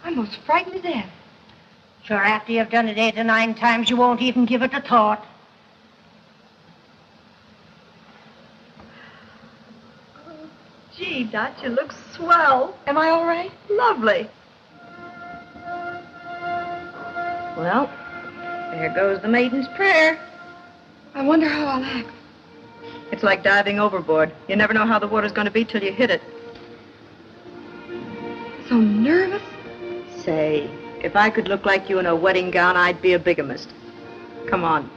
I'm almost frightened to death. Sure, after you've done it 8 or 9 times, you won't even give it a thought. Oh, gee, Dot, you look swell. Am I all right? Lovely. Well, there goes the maiden's prayer. I wonder how I'll act. It's like diving overboard. You never know how the water's going to be till you hit it. So nervous. Say, if I could look like you in a wedding gown, I'd be a bigamist. Come on.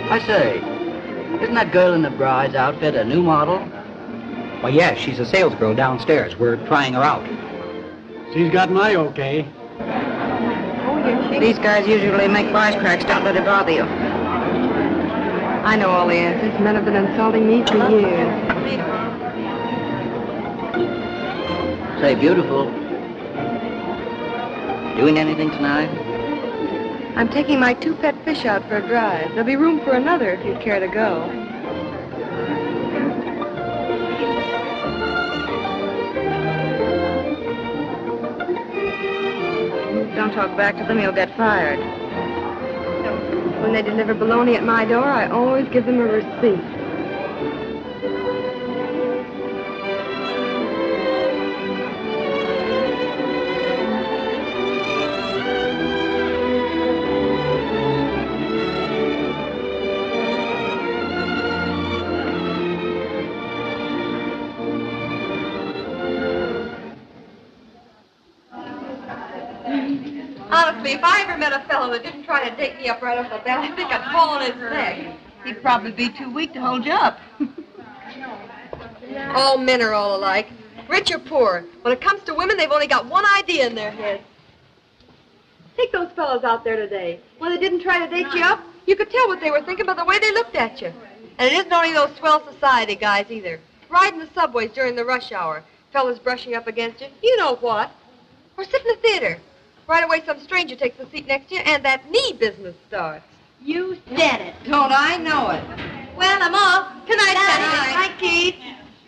I say, isn't that girl in the bride's outfit a new model? Well, yes, she's a salesgirl downstairs. We're trying her out. She's got my okay. These guys usually make wisecracks. Don't let it bother you. I know all the answers. These men have been insulting me for years. Say, beautiful. Doing anything tonight? I'm taking my 2 pet fish out for a drive. There'll be room for another if you'd care to go. Don't talk back to them, you'll get fired. When they deliver bologna at my door, I always give them a receipt. Honestly, if I ever met a fellow that didn't try to take me up right off the bat, I think I'd fall on his neck. He'd probably be too weak to hold you up. All men are all alike, rich or poor. When it comes to women, they've only got one idea in their heads. Take those fellows out there today. When they didn't try to date you up, you could tell what they were thinking by the way they looked at you. And it isn't only those swell society guys either. Riding the subways during the rush hour, fellas brushing up against you, you know what. Or sit in the theater. Right away, some stranger takes the seat next to you, and that knee business starts. You said it. Don't I know it? Well, I'm off. Good night, Betty. Hi, Keith.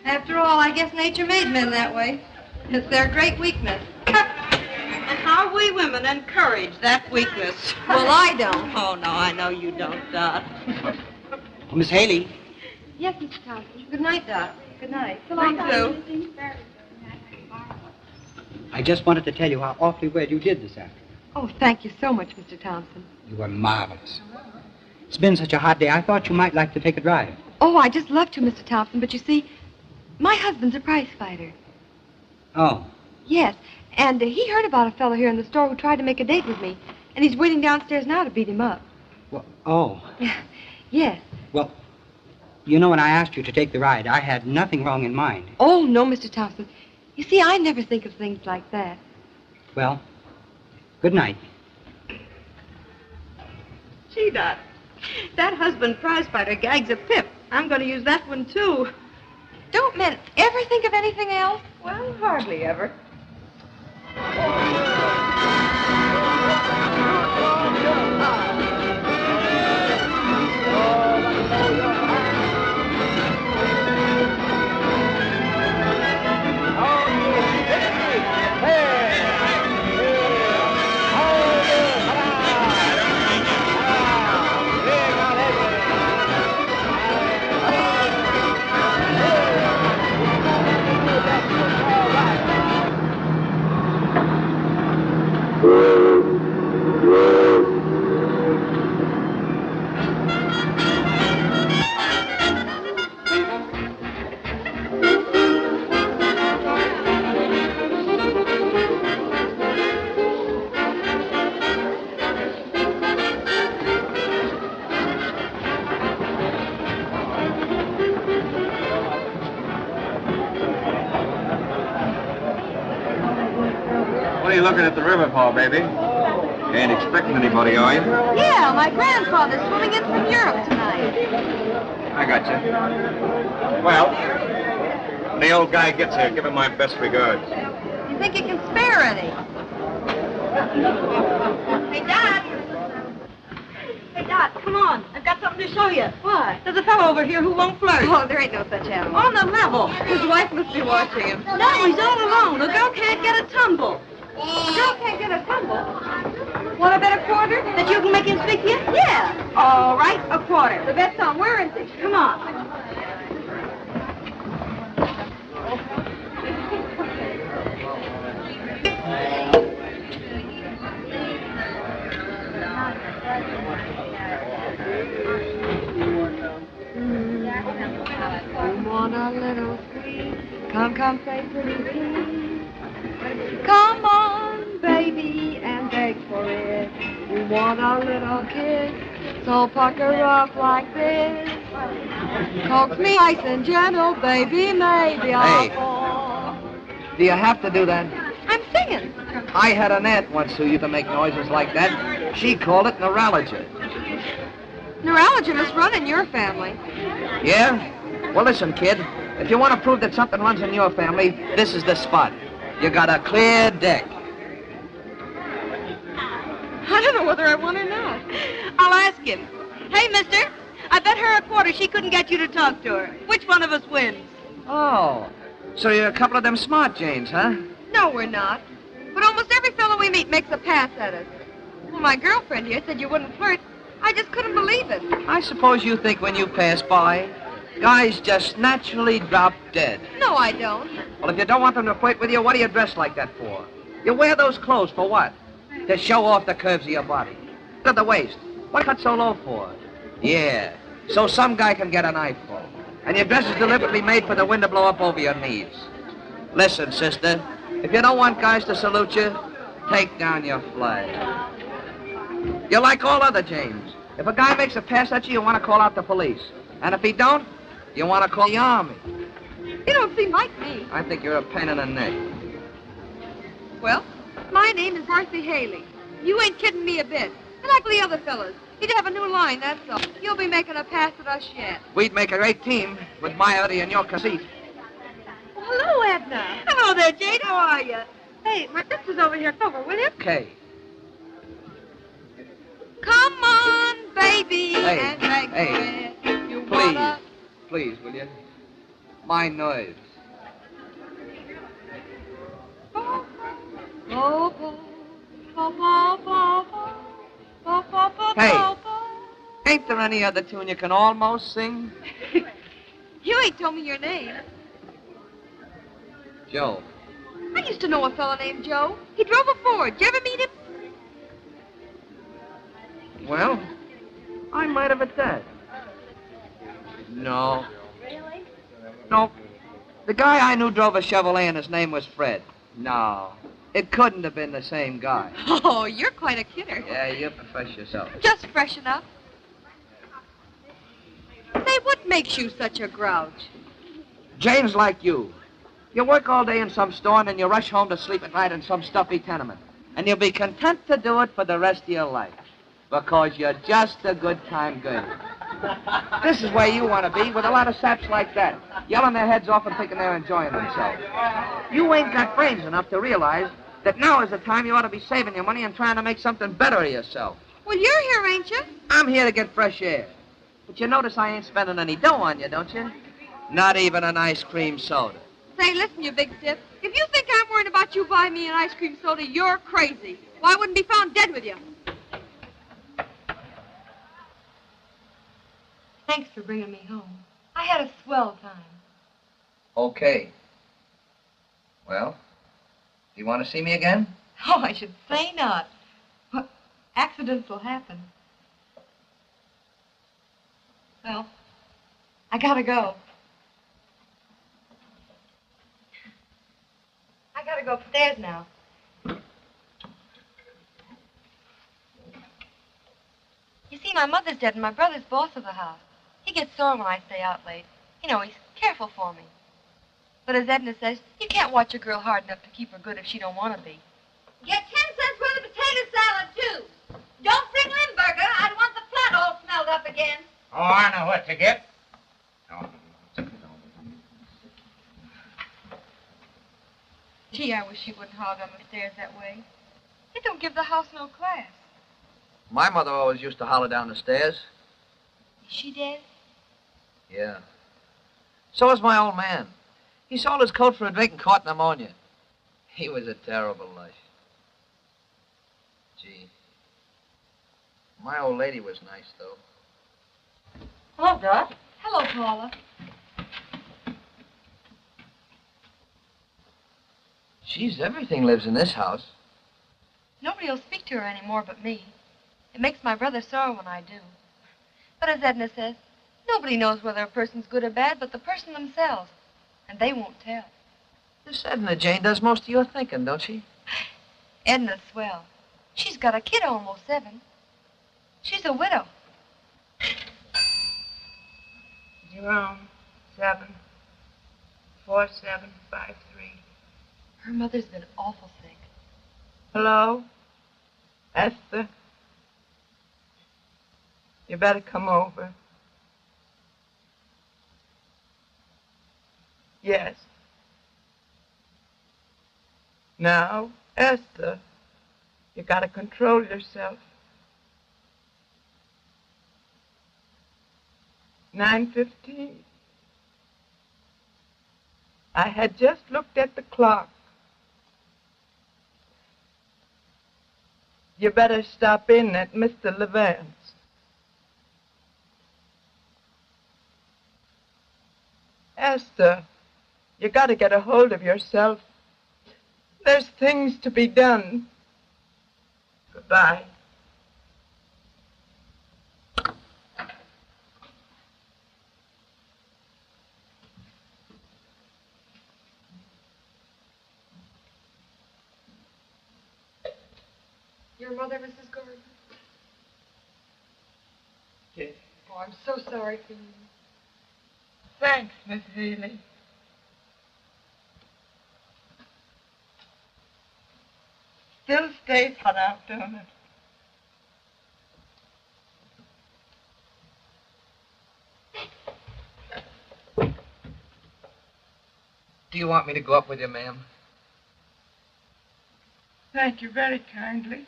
After all, I guess nature made men that way. It's their great weakness. And how we women encourage that weakness. Well, I don't. Oh, no, I know you don't, Dot. Oh, Miss Haley. Yes, Mr. Thompson. Good night, Doc. Good night. So long, Sue. I just wanted to tell you how awfully well you did this afternoon. Oh, thank you so much, Mr. Thompson. You were marvelous. It's been such a hot day, I thought you might like to take a drive. Oh, I just love to, Mr. Thompson, but you see, my husband's a prize fighter. Oh. Yes, and he heard about a fellow here in the store who tried to make a date with me, and he's waiting downstairs now to beat him up. Well, oh. Yes. Well, you know, when I asked you to take the ride, I had nothing wrong in mind. Oh, no, Mr. Thompson. You see, I never think of things like that. Well, good night. Gee, Dot, That husband prizefighter gags a pip. I'm going to use that one, too. Don't men ever think of anything else? Well, hardly ever. What are you looking at the river for, baby? Ain't expecting anybody, are you? Yeah, my grandfather's swimming in from Europe tonight. I got you. Well, when the old guy gets here, give him my best regards. You think you can spare any? Hey, Dad! Hey, Dad, come on. I've got something to show you. What? There's a fellow over here who won't flirt. Oh, there ain't no such animal. On the level. His wife must be watching him. No, he's all alone. The girl can't get a tumble. The girl can't get a tumble. Want to bet a quarter? That you can make him speak to you? Yeah. All right, a quarter. The bet's on where is it? Come on. You want a little squeeze? Come, say pretty please. Come on, baby, and beg for it. You want a little kiss, so pucker up like this. Coax me nice and gentle, baby, maybe I'll Hey. fall. Do you have to do that? I'm singing. I had an aunt once who used to make noises like that. She called it neuralgia. Neuralgia must run in your family. Yeah? Well, listen, kid. If you want to prove that something runs in your family, this is the spot. You got a clear deck. I don't know whether I want or not. I'll ask him. Hey, mister, I bet her a quarter she couldn't get you to talk to her. Which one of us wins? Oh, so you're a couple of them smart Janes, huh? No, we're not. But almost every fellow we meet makes a pass at us. Well, my girlfriend here said you wouldn't flirt. I just couldn't believe it. I suppose you think when you pass by, guys just naturally drop dead. No, I don't. Well, if you don't want them to flirt with you, what do you dress like that for? You wear those clothes for what? To show off the curves of your body. Look at the waist. What cut so low for? Yeah, so some guy can get an eyeful. And your dress is deliberately made for the wind to blow up over your knees. Listen, sister, if you don't want guys to salute you, take down your flag. You're like all other James. If a guy makes a pass at you, you want to call out the police. And if he don't, you want to call the army. You don't seem like me. I think you're a pain in the neck. Well, my name is Marcy Haley. You ain't kidding me a bit. I like the other fellas. You just have a new line, that's all. You'll be making a pass at us yet. We'd make a great team with my Eddie and your conceit. Well, hello, Edna. Hello there, Jane. How are you? Hey, my sister's over here. Come over, will you? Okay. Come on, baby, Hey, and beg hey, for it. You Please, wanna... please, will you? My nerves. Oh, oh, oh, oh, oh, oh. Hey, ain't there any other tune you can almost sing? You ain't told me your name. Joe. I used to know a fella named Joe. He drove a Ford. Did you ever meet him? Well, I might have at that. No. Really? No. The guy I knew drove a Chevrolet and his name was Fred. No. It couldn't have been the same guy. Oh, you're quite a kidder. Yeah, you profess yourself. Just fresh enough. Say, what makes you such a grouch? Jane's like you. You work all day in some store and then you rush home to sleep at night in some stuffy tenement. And you'll be content to do it for the rest of your life. Because you're just a good time girl. This is where you want to be, with a lot of saps like that, yelling their heads off and thinking they're enjoying themselves. You ain't got brains enough to realize that now is the time you ought to be saving your money and trying to make something better of yourself. Well, you're here, ain't you? I'm here to get fresh air. But you notice I ain't spending any dough on you, don't you? Not even an ice cream soda. Say, listen, you big stiff. If you think I'm worried about you buying me an ice cream soda, you're crazy. Well, I wouldn't be found dead with you. Thanks for bringing me home. I had a swell time. Okay. Well, do you want to see me again? Oh, I should say not. Well, accidents will happen. Well, I gotta go. I gotta go upstairs now. You see, my mother's dead and my brother's boss of the house. He gets sore when I stay out late. You know, he's careful for me. But as Edna says, you can't watch a girl hard enough to keep her good if she don't want to be. Get 10 cents worth of potato salad, too. Don't bring Limburger. I'd want the flat all smelled up again. Oh, I know what to get. Gee, I wish she wouldn't hog on the stairs that way. It don't give the house no class. My mother always used to holler down the stairs. Is she dead? Yeah. So is my old man. He sold his coat for a drink and caught pneumonia. He was a terrible life. Gee. My old lady was nice, though. Hello, Dot. Hello, Paula. Geez, everything lives in this house. Nobody will speak to her anymore but me. It makes my brother sore when I do. But as Edna says, nobody knows whether a person's good or bad but the person themselves. And they won't tell. This Edna Jane does most of your thinking, don't she? Edna's swell. She's got a kid almost 7. She's a widow. 0-7-4753. Her mother's been awful sick. Hello? Esther? You better come over. Yes. Now, Esther, you gotta control yourself. 9:15. I had just looked at the clock. You better stop in at Mr. Levan's. Esther, you gotta get a hold of yourself. There's things to be done. Goodbye. Your mother, Mrs. Gordon? Yes. Oh, I'm so sorry for you. Thanks, Miss Healy. Still stays hot out, don't it? Do you want me to go up with you, ma'am? Thank you very kindly.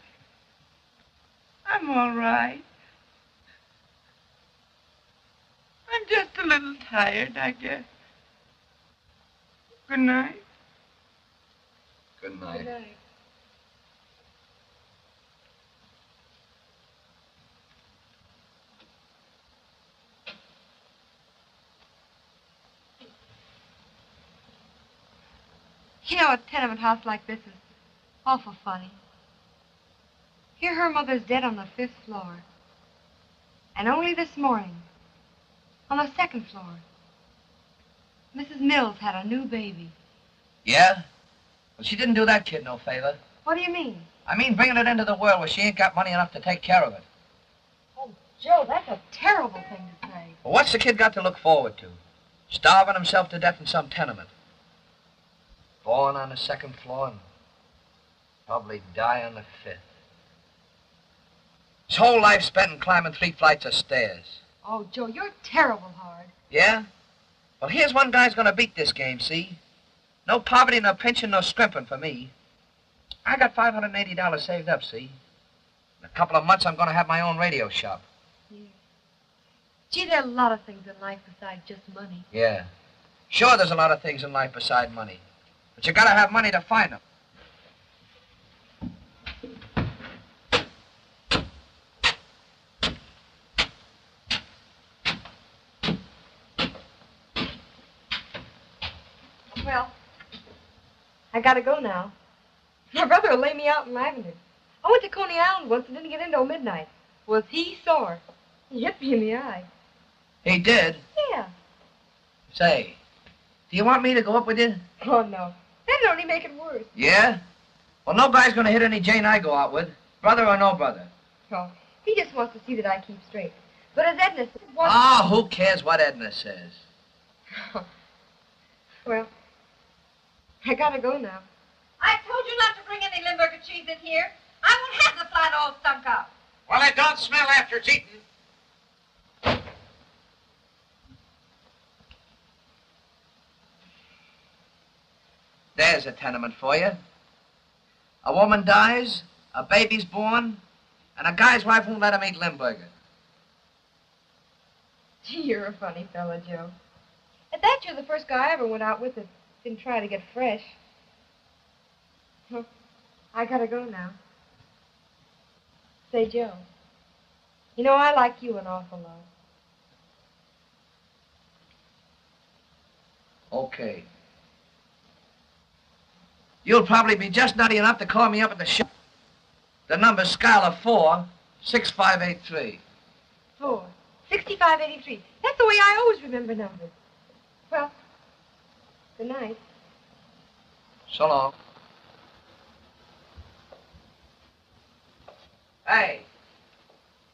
I'm all right. I'm just a little tired, I guess. Good night. Good night. Good night. You know, a tenement house like this is awful funny. Here her mother's dead on the 5th floor. And only this morning, on the 2nd floor, Mrs. Mills had a new baby. Yeah? Well, she didn't do that kid no favor. What do you mean? I mean bringing it into the world where she ain't got money enough to take care of it. Oh, Joe, that's a terrible thing to say. Well, what's the kid got to look forward to? Starving himself to death in some tenement. Born on the 2nd floor and probably die on the 5th. His whole life spent in climbing 3 flights of stairs. Oh, Joe, you're terrible hard. Yeah? Well, here's one guy's gonna beat this game, see? No poverty, no pension, no scrimping for me. I got $580 saved up, see? In a couple of months, I'm gonna have my own radio shop. Yeah. Gee, there are a lot of things in life besides just money. Yeah. Sure, there's a lot of things in life beside money. But you gotta have money to find them. Well, I gotta go now. My brother will lay me out in Lavender. I went to Coney Island once and didn't get in till midnight. Was he sore? He hit me in the eye. He did? Yeah. Say, do you want me to go up with you? Oh, no. That'd only make it worse. Yeah? Well, no guy's gonna hit any Jane I go out with, brother or no brother. Oh, he just wants to see that I keep straight. But as Edna said... Ah, who cares what Edna says? Well, I gotta go now. I told you not to bring any Limburger cheese in here. I won't have the flat all stunk up. Well, it don't smell after it's eaten. There's a tenement for you. A woman dies, a baby's born, and a guy's wife won't let him eat Limburger. Gee, you're a funny fella, Joe. At that, you're the first guy I ever went out with that didn't try to get fresh. Well, I gotta go now. Say, Joe, you know I like you an awful lot. Okay. You'll probably be just nutty enough to call me up at the shop. The number's Skylar 46583. 46583. That's the way I always remember numbers. Well, good night. So long. Hey,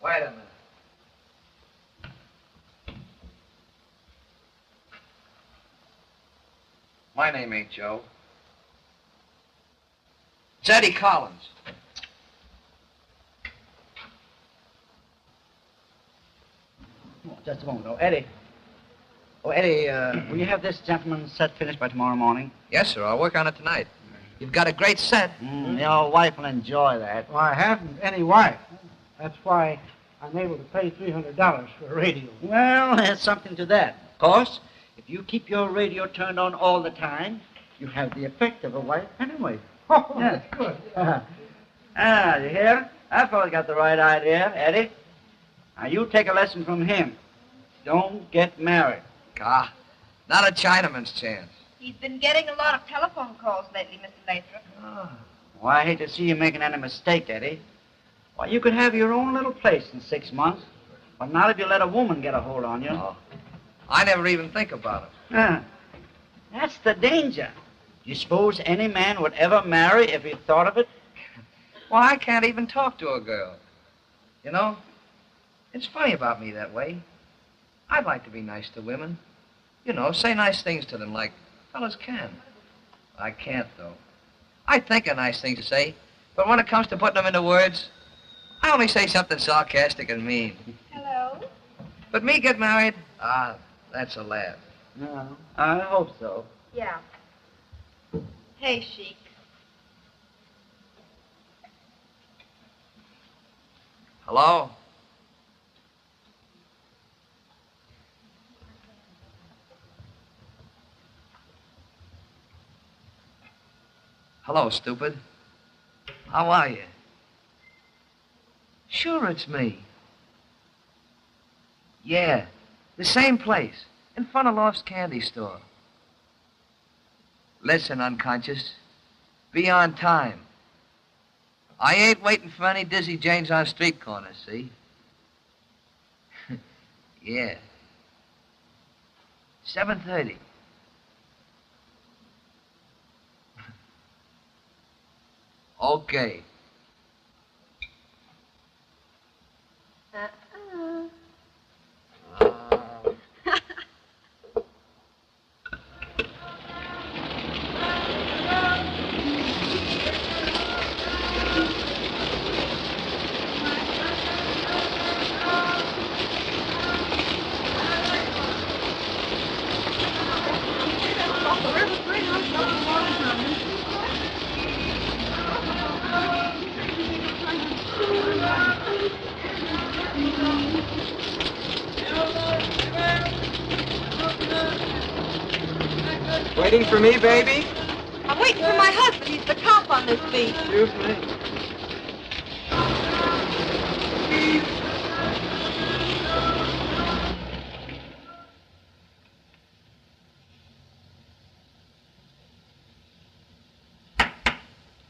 wait a minute. My name ain't Joe. It's Eddie Collins. Oh, just a moment. Oh, Eddie. Oh, Eddie, will you have this gentleman's set finished by tomorrow morning? Yes, sir. I'll work on it tonight. You've got a great set. Your wife will enjoy that. Well, I haven't any wife. That's why I'm able to pay $300 for a radio. Well, there's something to that. Of course, if you keep your radio turned on all the time, you have the effect of a wife anyway. Oh, Yeah. that's good. You hear? That fellow's got the right idea, Eddie. Now, you take a lesson from him. Don't get married. Ah, not a Chinaman's chance. He's been getting a lot of telephone calls lately, Mr. Lathrop. Well, I hate to see you making any mistake, Eddie. Why, you could have your own little place in 6 months. But not if you let a woman get a hold on you. Oh, I never even think about it. That's the danger. Do you suppose any man would ever marry if he thought of it? Well, I can't even talk to a girl. You know, it's funny about me that way. I'd like to be nice to women. You know, say nice things to them like fellas can. I can't, though. I think of nice things to say, but when it comes to putting them into words, I only say something sarcastic and mean. Hello? But me get married? Ah, that's a laugh. No, I hope so. Yeah. Hey, Chic. Hello? Hello, stupid. How are you? Sure, it's me. Yeah, the same place, in front of Loft's Candy Store. Listen, unconscious, be on time. I ain't waiting for any dizzy Janes on street corners, see? Yeah. 7:30. Okay. Waiting for me, baby? I'm waiting for my husband. He's the cop on this beat. Excuse me.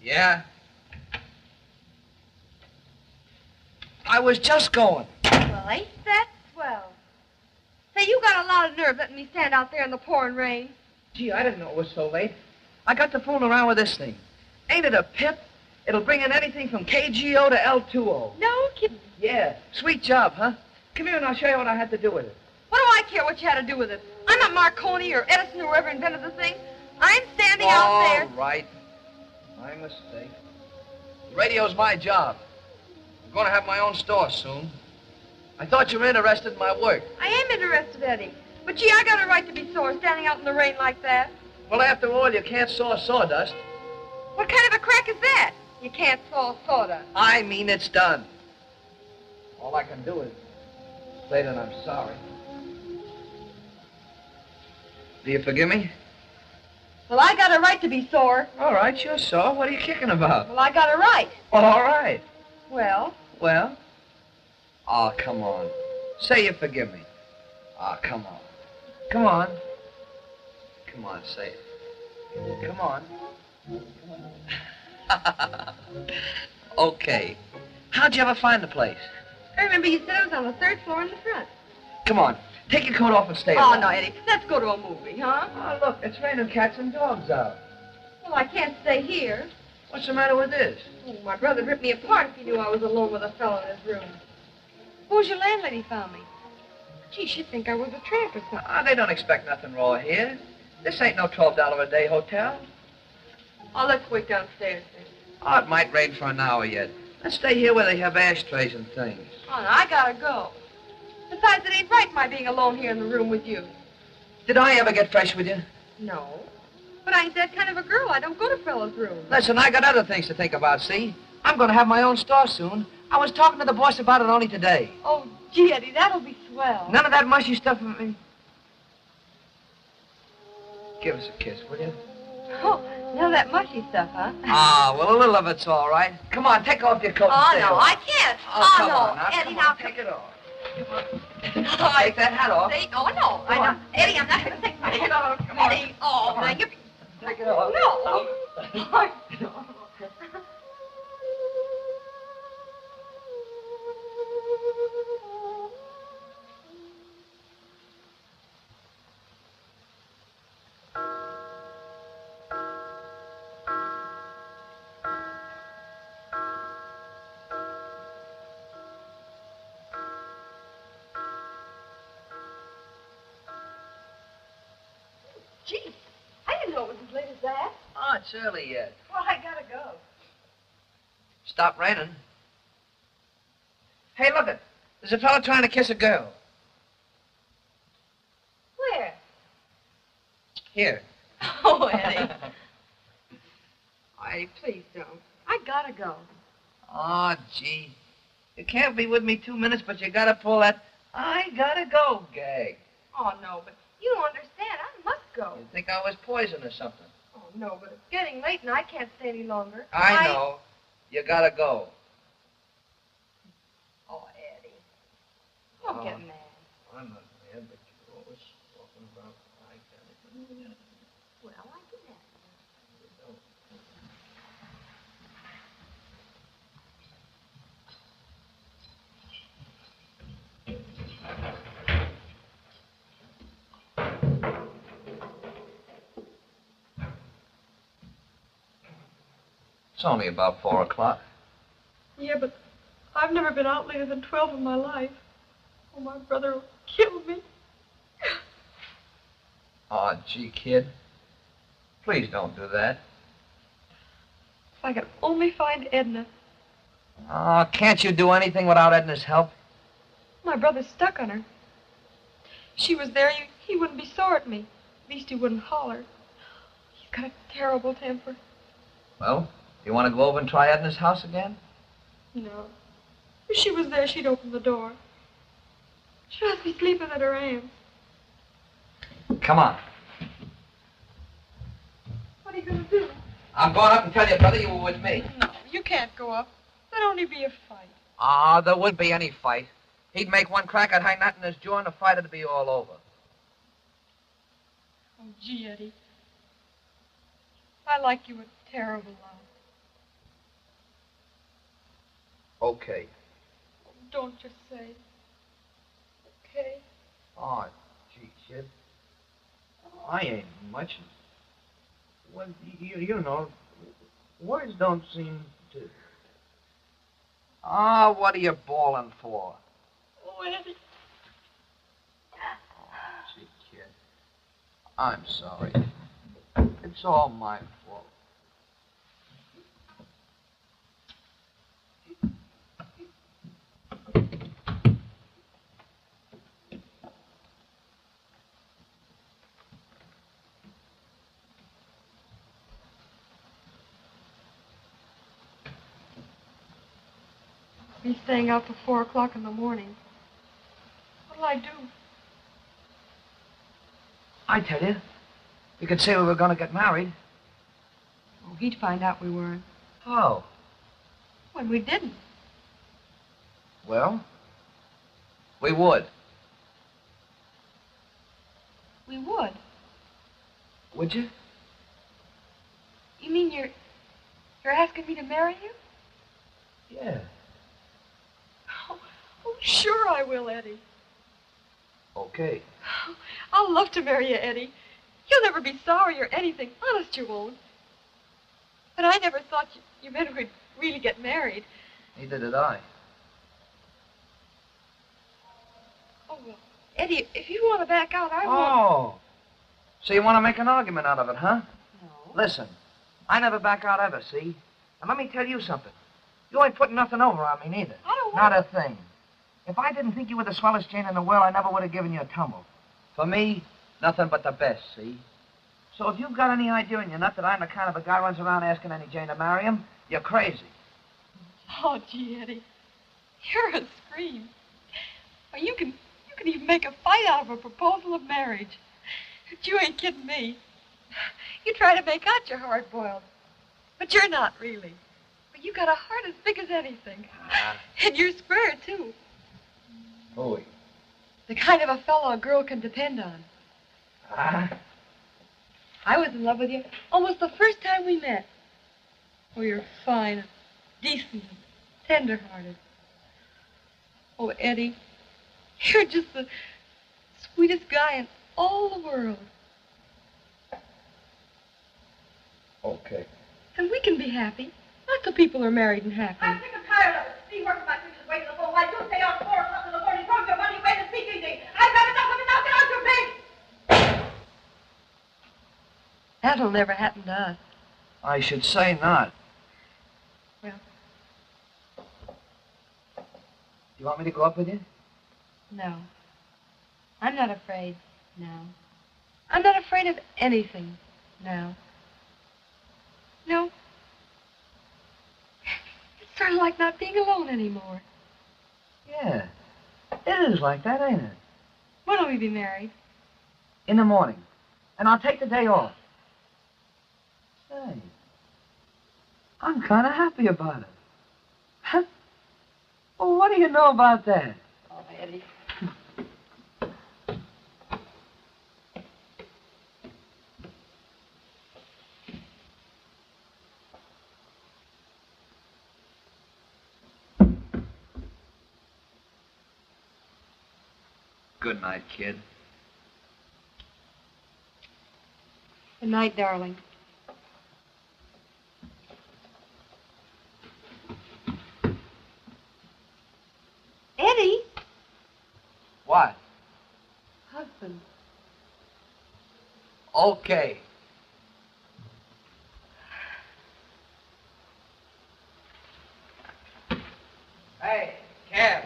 Yeah? I was just going. Well, ain't that swell? Say, you got a lot of nerve letting me stand out there in the pouring rain. Gee, I didn't know it was so late. I got to fooling around with this thing. Ain't it a pip? It'll bring in anything from KGO to L2O. No kidding. Yeah. Sweet job, huh? Come here and I'll show you what I had to do with it. What do I care what you had to do with it? I'm not Marconi or Edison or whoever invented the thing. I'm standing out there. All right. My mistake. The radio's my job. I'm going to have my own store soon. I thought you were interested in my work. I am interested, Eddie. But, gee, I got a right to be sore standing out in the rain like that. Well, after all, you can't saw sawdust. What kind of a crack is that? You can't saw sawdust. I mean, it's done. All I can do is say that I'm sorry. Do you forgive me? Well, I got a right to be sore. All right, you're sore. What are you kicking about? Well, I got a right. All right. Well? Well? Oh, come on. Say you forgive me. Oh, come on. Come on. Come on, say it. Come on. Okay. How'd you ever find the place? I remember you said it was on the 3rd floor in the front. Come on. Take your coat off and stay Oh, alone. no, Eddie. Let's go to a movie, huh? Oh, look, it's raining cats and dogs out. Well, I can't stay here. What's the matter with this? Oh, my brother'd rip me apart if he knew I was alone with a fellow in his room. Suppose your landlady found me. Gee, she'd think I was a tramp or something. Oh, they don't expect nothing raw here. This ain't no $12 a day hotel. Oh, let's wait downstairs then. Oh, it might rain for an hour yet. Let's stay here where they have ashtrays and things. Oh, no, I gotta go. Besides, it ain't right my being alone here in the room with you. Did I ever get fresh with you? No. But I ain't that kind of a girl. I don't go to fellas' rooms. Listen, I got other things to think about, see? I'm going to have my own store soon. I was talking to the boss about it only today. Oh, gee, Eddie, that'll be swell. None of that mushy stuff with me. Give us a kiss, will you? Oh, none of that mushy stuff, huh? Ah, well, a little of it's all right. Come on, take off your coat and Oh, stay no, away. I can't. Oh, come no. on, now, Eddie, come now, on, take it off. Come on. Oh, Take that hat off. Oh, no. I know. Eddie, I'm not going to take my hat off. Come on. Eddie, oh, Come now on. you... Take it off. No. Gee, I didn't know it was as late as that. Oh, it's early yet. Well, I gotta go. Stop raining. Hey, look it. There's a fellow trying to kiss a girl. Where? Here. Oh, Eddie. Eddie, please don't. I gotta go. Oh, gee. You can't be with me 2 minutes, but you gotta pull that I gotta go gag. Oh, no, but you don't understand. I must go. You think I was poison or something? Oh, no, but it's getting late and I can't stay any longer. I know. You gotta go. Oh, Eddie. Don't get mad. I'm not mad, but you're always talking about I gotta go. Well, I do that. It's only about 4 o'clock. Yeah, but I've never been out later than 12 in my life. Oh, my brother will kill me. Oh, gee, kid. Please don't do that. If I could only find Edna. Oh, can't you do anything without Edna's help? My brother's stuck on her. If she was there, he wouldn't be sore at me. At least he wouldn't holler. He's got a terrible temper. Well, you want to go over and try Edna's house again? No. If she was there, she'd open the door. She must be sleeping at her aunt's. Come on. going to do? I'm going up and tell your brother you were with me. No, you can't go up. There'd only be a fight. Ah, there wouldn't be any fight. He'd make one crack at high knot in his jaw and the fight would be all over. Oh, gee, Eddie. I like you a terrible lot. Okay. Don't just say. Okay? Oh, gee, kid. I ain't much. Well, you know, words don't seem to... Ah, what are you bawling for? Oh, Eddie. Oh, gee, kid. I'm sorry. It's all my fault. Be staying out till 4 o'clock in the morning. What'll I do? I tell you, you could say we were going to get married. Oh, he'd find out we weren't. How? When we didn't. Well, we would. We would. Would you? You mean you're asking me to marry you? Yeah. Oh, sure I will, Eddie. Okay. I'll love to marry you, Eddie. You'll never be sorry or anything. Honest, you won't. But I never thought you meant we'd really get married. Neither did I. Oh, well, Eddie, if you want to back out, I won't. Oh. So you want to make an argument out of it, huh? No. Listen, I never back out ever, see? And let me tell you something. You ain't putting nothing over on me, neither. I don't Not want a thing. If I didn't think you were the swellest Jane in the world, I never would have given you a tumble. For me, nothing but the best, see? So if you've got any idea in your nut that I'm the kind of a guy who runs around asking any Jane to marry him, you're crazy. Oh, gee, Eddie. You're a scream. Well, you can even make a fight out of a proposal of marriage. But you ain't kidding me. You try to make out you're hard-boiled. But you're not really. But you got a heart as big as anything. And you're square, too. Boy. The kind of a fellow a girl can depend on. I was in love with you almost the first time we met. Oh, you're fine and decent and tender-hearted. Oh, Eddie, you're just the sweetest guy in all the world. Okay. And we can be happy. Lots of people are married and happy. I'm sick and tired of it. Me working my fingers away to the bone. Why you stay out 4 o'clock in the morning, throw your money away and speak easy. I've had enough of it. Now get out your face. That'll never happen to us. I should say not. Well. You want me to go up with you? No. I'm not afraid now. I'm not afraid of anything now. No. It's sort of like not being alone anymore. Yeah. It is like that, ain't it? When will we be married? In the morning. And I'll take the day off. Say, I'm kind of happy about it. Huh? Well, what do you know about that? Oh, Eddie. Good night, kid. Good night, darling. Eddie? What? Husband. Okay. Hey, Cab.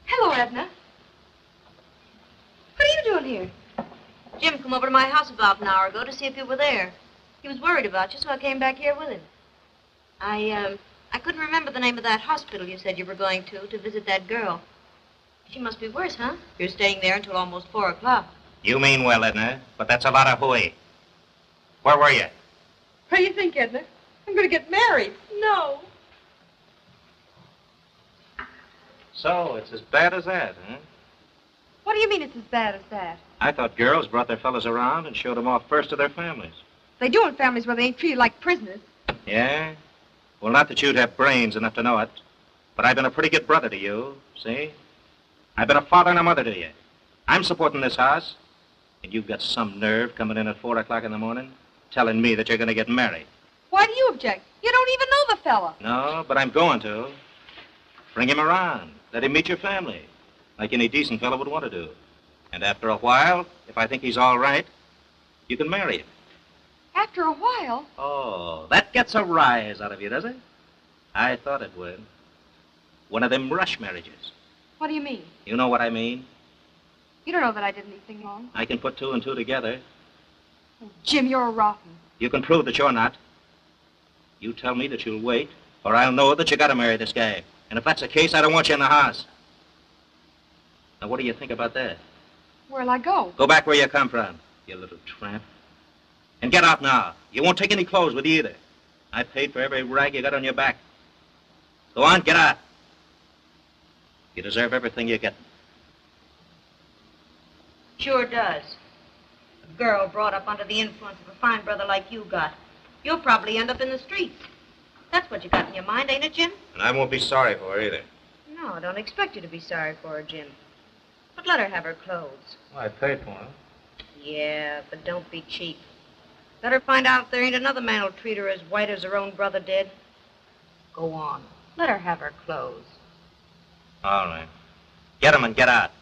Hello, Edna. What are you doing here? Jim come over to my house about an hour ago to see if you were there. He was worried about you, so I came back here with him. I couldn't remember the name of that hospital you said you were going to visit that girl. She must be worse, huh? You're staying there until almost 4 o'clock. You mean well, Edna, but that's a lot of hooey. Where were you? What do you think, Edna? I'm going to get married. No. So, it's as bad as that, huh? What do you mean it's as bad as that? I thought girls brought their fellas around and showed them off first to their families. They do in families where they ain't treated like prisoners. Yeah? Well, not that you'd have brains enough to know it, but I've been a pretty good brother to you, see? I've been a father and a mother to you. I'm supporting this house, and you've got some nerve coming in at 4 o'clock in the morning telling me that you're going to get married. Why do you object? You don't even know the fella. No, but I'm going to. Bring him around. Let him meet your family, like any decent fellow would want to do. And after a while, if I think he's all right, you can marry him. After a while? Oh, that gets a rise out of you, does it? I thought it would. One of them rush marriages. What do you mean? You know what I mean? You don't know that I did anything wrong. I can put 2 and 2 together. Oh, Jim, you're a rotten. You can prove that you're not. You tell me that you'll wait, or I'll know that you gotta marry this guy. And if that's the case, I don't want you in the house. Now, what do you think about that? Where'll I go? Go back where you come from, you little tramp. And get out now. You won't take any clothes with you either. I paid for every rag you got on your back. Go on, get out. You deserve everything you get. Sure does. A girl brought up under the influence of a fine brother like you got. You'll probably end up in the streets. That's what you got in your mind, ain't it, Jim? And I won't be sorry for her either. No, I don't expect you to be sorry for her, Jim. But let her have her clothes. Well, I paid for them. Yeah, but don't be cheap. Let her find out if there ain't another man who'll treat her as white as her own brother did. Go on. Let her have her clothes. All right. Get 'em and get out.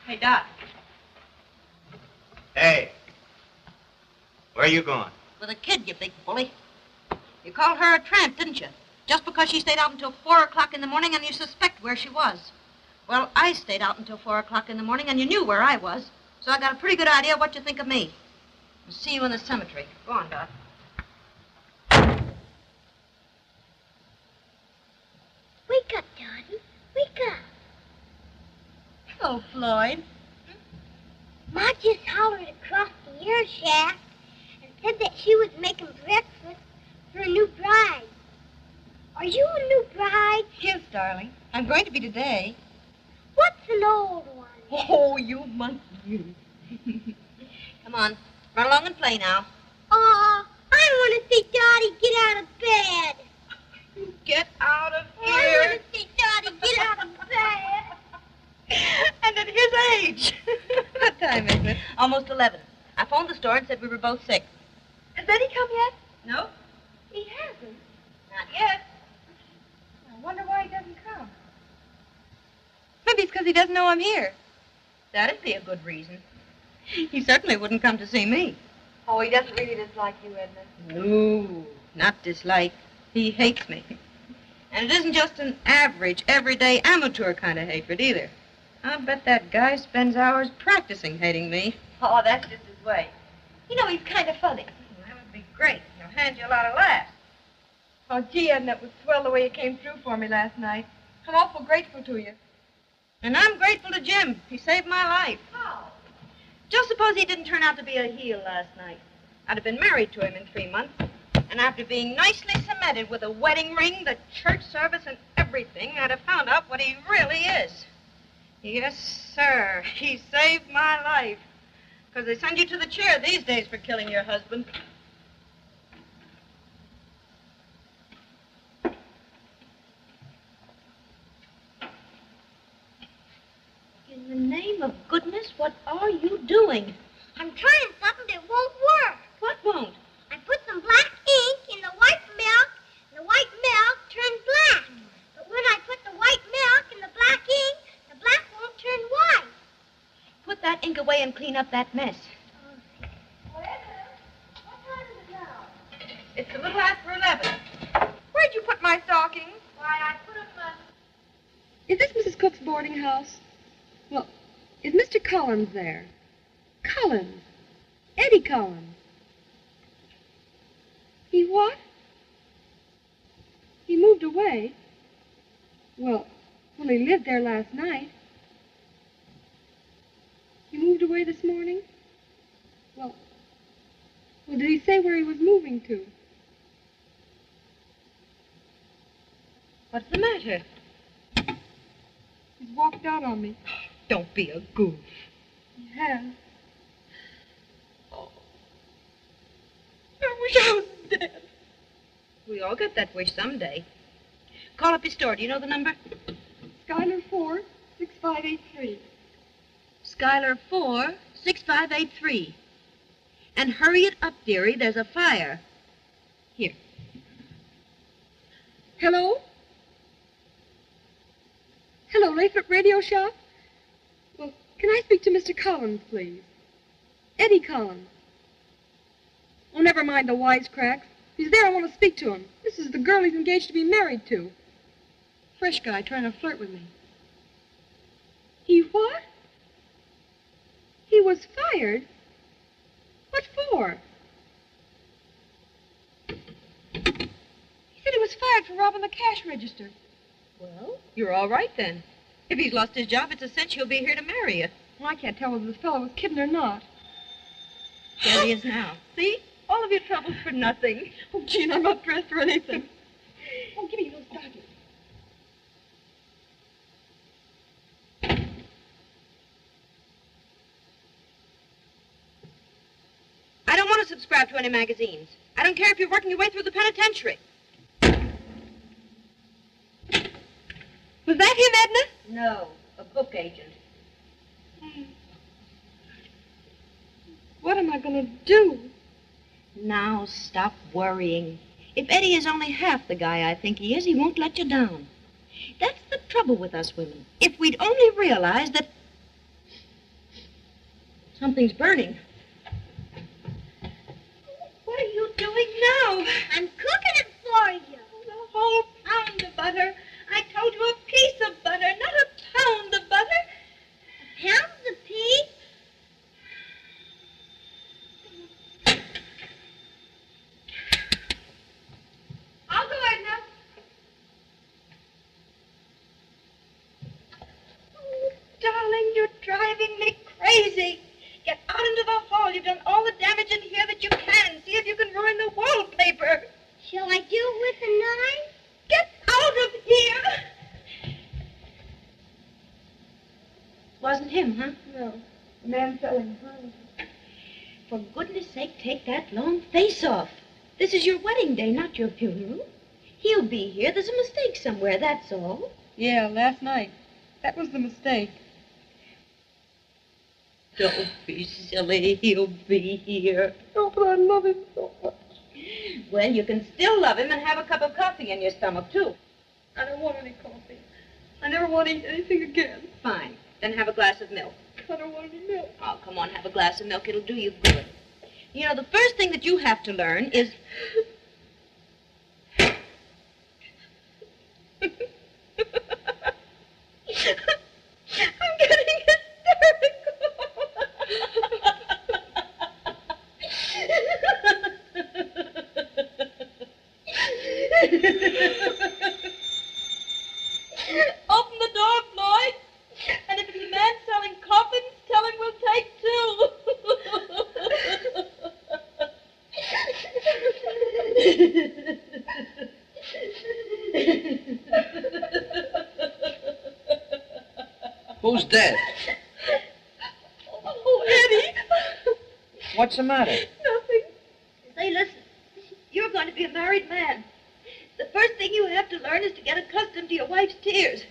Hey, Doc. Hey. Where are you going? With a kid, you big bully. You called her a tramp, didn't you? Just because she stayed out until 4 o'clock in the morning and you suspect where she was. Well, I stayed out until 4 o'clock in the morning and you knew where I was. So I got a pretty good idea what you think of me. I'll see you in the cemetery. Go on, Doc. Wake up, Dottie. Wake up. Hello, Floyd. Ma just hollered across the air shaft and said that she was making breakfast for a new bride. Are you a new bride? Yes, darling. I'm going to be today. What's an old one? Oh, you monkey, you. Come on. Run along and play now. Aw, I want to see Dottie get out of bed. Get out of I here. want to see Dottie get out of bed. And at his age. What time is it? Almost 11. I phoned the store and said we were both sick. Has Eddie come yet? No? He hasn't. Not yet. I wonder why he doesn't come. Maybe it's because he doesn't know I'm here. That'd be a good reason. He certainly wouldn't come to see me. Oh, he doesn't really dislike you, Edna. No, not dislike. He hates me. And it isn't just an average, everyday, amateur kind of hatred either. I bet that guy spends hours practicing hating me. Oh, that's just his way. You know, he's kind of funny. That would be great. He'll hand you a lot of laughs. Oh, gee, Edna, it was swell the way you came through for me last night. I'm awful grateful to you. And I'm grateful to Jim. He saved my life. Oh. Just suppose he didn't turn out to be a heel last night. I'd have been married to him in 3 months. And after being nicely cemented with a wedding ring, the church service, and everything, I'd have found out what he really is. Yes, sir. He saved my life. Because they send you to the chair these days for killing your husband. In the name of goodness, what are you doing? I'm trying something that won't work. What won't? I put some black ink in the white clean up that mess. It's a little after 11. Where'd you put my stockings? Why, I put them, Is this Mrs. Cook's boarding house? Well, is Mr. Collins there? Collins? Eddie Collins? He what? He moved away? Well, he lived there last night. He moved away this morning? Well, did he say where he was moving to? What's the matter? He's walked out on me. Don't be a goof. He has. Oh. I wish I was dead. We all get that wish someday. Call up his store. Do you know the number? Skylar 4, 6583. Skylar 4, 6583. And hurry it up, dearie. There's a fire. Here. Hello? Hello, Lathrop Radio Shop? Well, can I speak to Mr. Collins, please? Eddie Collins. Oh, never mind the wisecracks. He's there. I want to speak to him. This is the girl he's engaged to be married to. Fresh guy trying to flirt with me. He what? He was fired? What for? He said he was fired for robbing the cash register. Well, you're all right then. If he's lost his job, it's a cinch he'll be here to marry you. Well, I can't tell whether this fellow was kidding or not. There he is now. See? All of your troubles for nothing. Oh, Jean, I'm not dressed or anything. Oh, give me those stockings. I don't want to subscribe to any magazines. I don't care if you're working your way through the penitentiary. Was that him, Edna? No, a book agent. What am I going to do? Now stop worrying. If Eddie is only half the guy I think he is, he won't let you down. That's the trouble with us women. If we'd only realize that something's burning. What are you doing now? I'm cooking it for you. A whole pound of butter. I told you a piece of butter, not a pound of butter. A pound's a piece. I'll go, Edna. Oh, darling, you're driving me crazy. Get out into the hall. You've done all the damage in here that you can. See if you can ruin the wallpaper. Shall I do it with a knife? Get out of here. Wasn't him, huh? No. The man selling her. For goodness sake, take that long face off. This is your wedding day, not your funeral. He'll be here. There's a mistake somewhere, that's all. Yeah, last night. That was the mistake. Don't be silly. He'll be here. Oh, but I love him so much. Well, you can still love him and have a cup of coffee in your stomach, too. I don't want any coffee. I never want to eat anything again. Fine. Then have a glass of milk. I don't want any milk. Oh, come on, have a glass of milk. It'll do you good. You know, the first thing that you have to learn is... I'm getting Open the door, Floyd. And if it's a man selling coffins, tell him we'll take two. Who's dead? Oh, Eddie. What's the matter? Nothing. Say, listen. You're going to be a married man. The first thing you have to learn is to get accustomed to your wife's tears.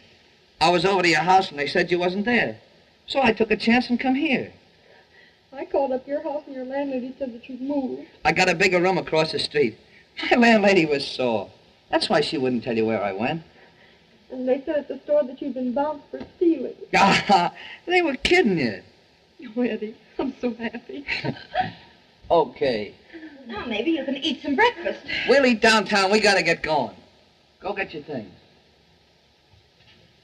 I was over to your house and they said you wasn't there. So I took a chance and come here. I called up your house and your landlady said that you'd moved. I got a bigger room across the street. My landlady was sore. That's why she wouldn't tell you where I went. And they said at the store that you'd been bounced for stealing. Ah, they were kidding you. Oh, Eddie, I'm so happy. Okay. Now, maybe you can eat some breakfast. We'll eat downtown. We gotta get going. Go get your things.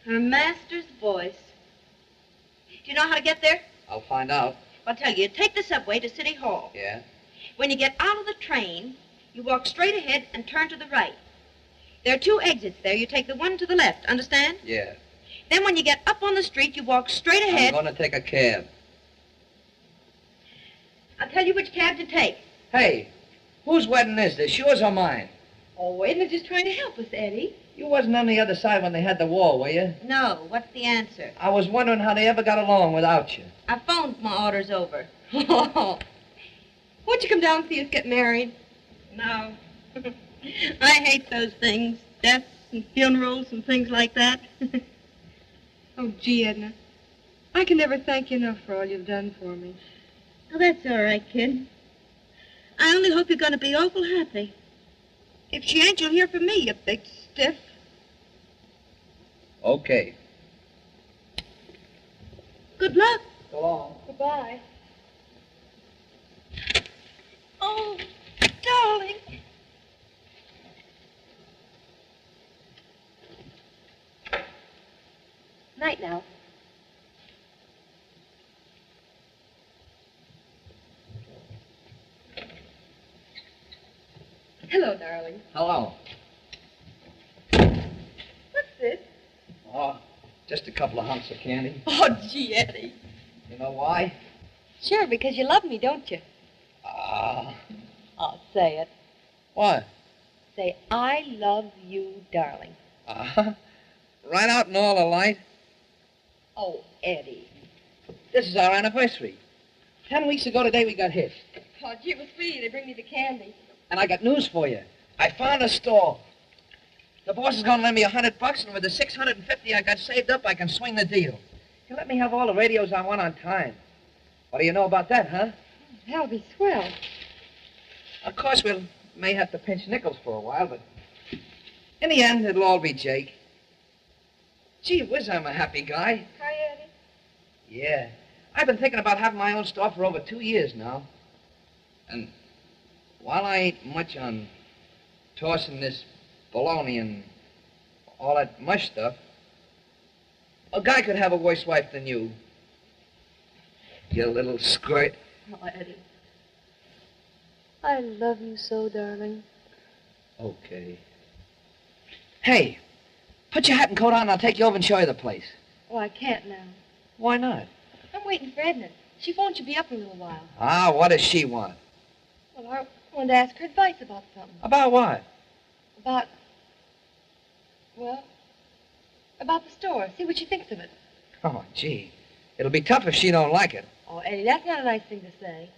Her master's voice. Do you know how to get there? I'll find out. I'll tell you. Take the subway to City Hall. Yeah? When you get out of the train, you walk straight ahead and turn to the right. There are 2 exits there. You take the one to the left, understand? Yeah. Then when you get up on the street, you walk straight ahead. I'm gonna take a cab. I'll tell you which cab to take. Hey, whose wedding is this? Yours or mine? Oh, Edna's just trying to help us, Eddie. You wasn't on the other side when they had the war, were you? No. What's the answer? I was wondering how they ever got along without you. I phoned my orders over. Won't you come down and see us get married? No. I hate those things. Deaths and funerals and things like that. Oh, gee, Edna. I can never thank you enough for all you've done for me. Oh, that's all right, kid. I only hope you're going to be awful happy. If she ain't, you'll hear from me, you big stiff. Okay. Good luck. So long. Goodbye. Oh, darling. Night now. Hello, darling. Hello. What's this? Oh, just a couple of hunks of candy. Oh, gee, Eddie. You know why? Sure, because you love me, don't you? Oh, say it. What? Say, I love you, darling. Right out in all the light. Oh, Eddie. This is our anniversary. 10 weeks ago today, we got hit. Oh, gee, it was sweet. They bring me the candy. And I got news for you. I found a store. The boss is going to lend me $100, and with the $650 I got saved up, I can swing the deal. He'll let me have all the radios I want on time. What do you know about that, huh? That'll be swell. Of course, we may have to pinch nickels for a while, but in the end, it'll all be Jake. Gee whiz, I'm a happy guy. Hi, Eddie. Yeah. I've been thinking about having my own store for over 2 years now. And while I ain't much on tossing this bologna and all that mush stuff, a guy could have a worse wife than you. You little squirt. Oh, Eddie. I love you so, darling. Okay. Hey, put your hat and coat on and I'll take you over and show you the place. Oh, I can't now. Why not? I'm waiting for Edna. She phoned you be up in a little while. Ah, what does she want? Well, I wanted to ask her advice about something. About what? About the store. See what she thinks of it. Oh, gee. It'll be tough if she don't like it. Oh, Eddie, that's not a nice thing to say.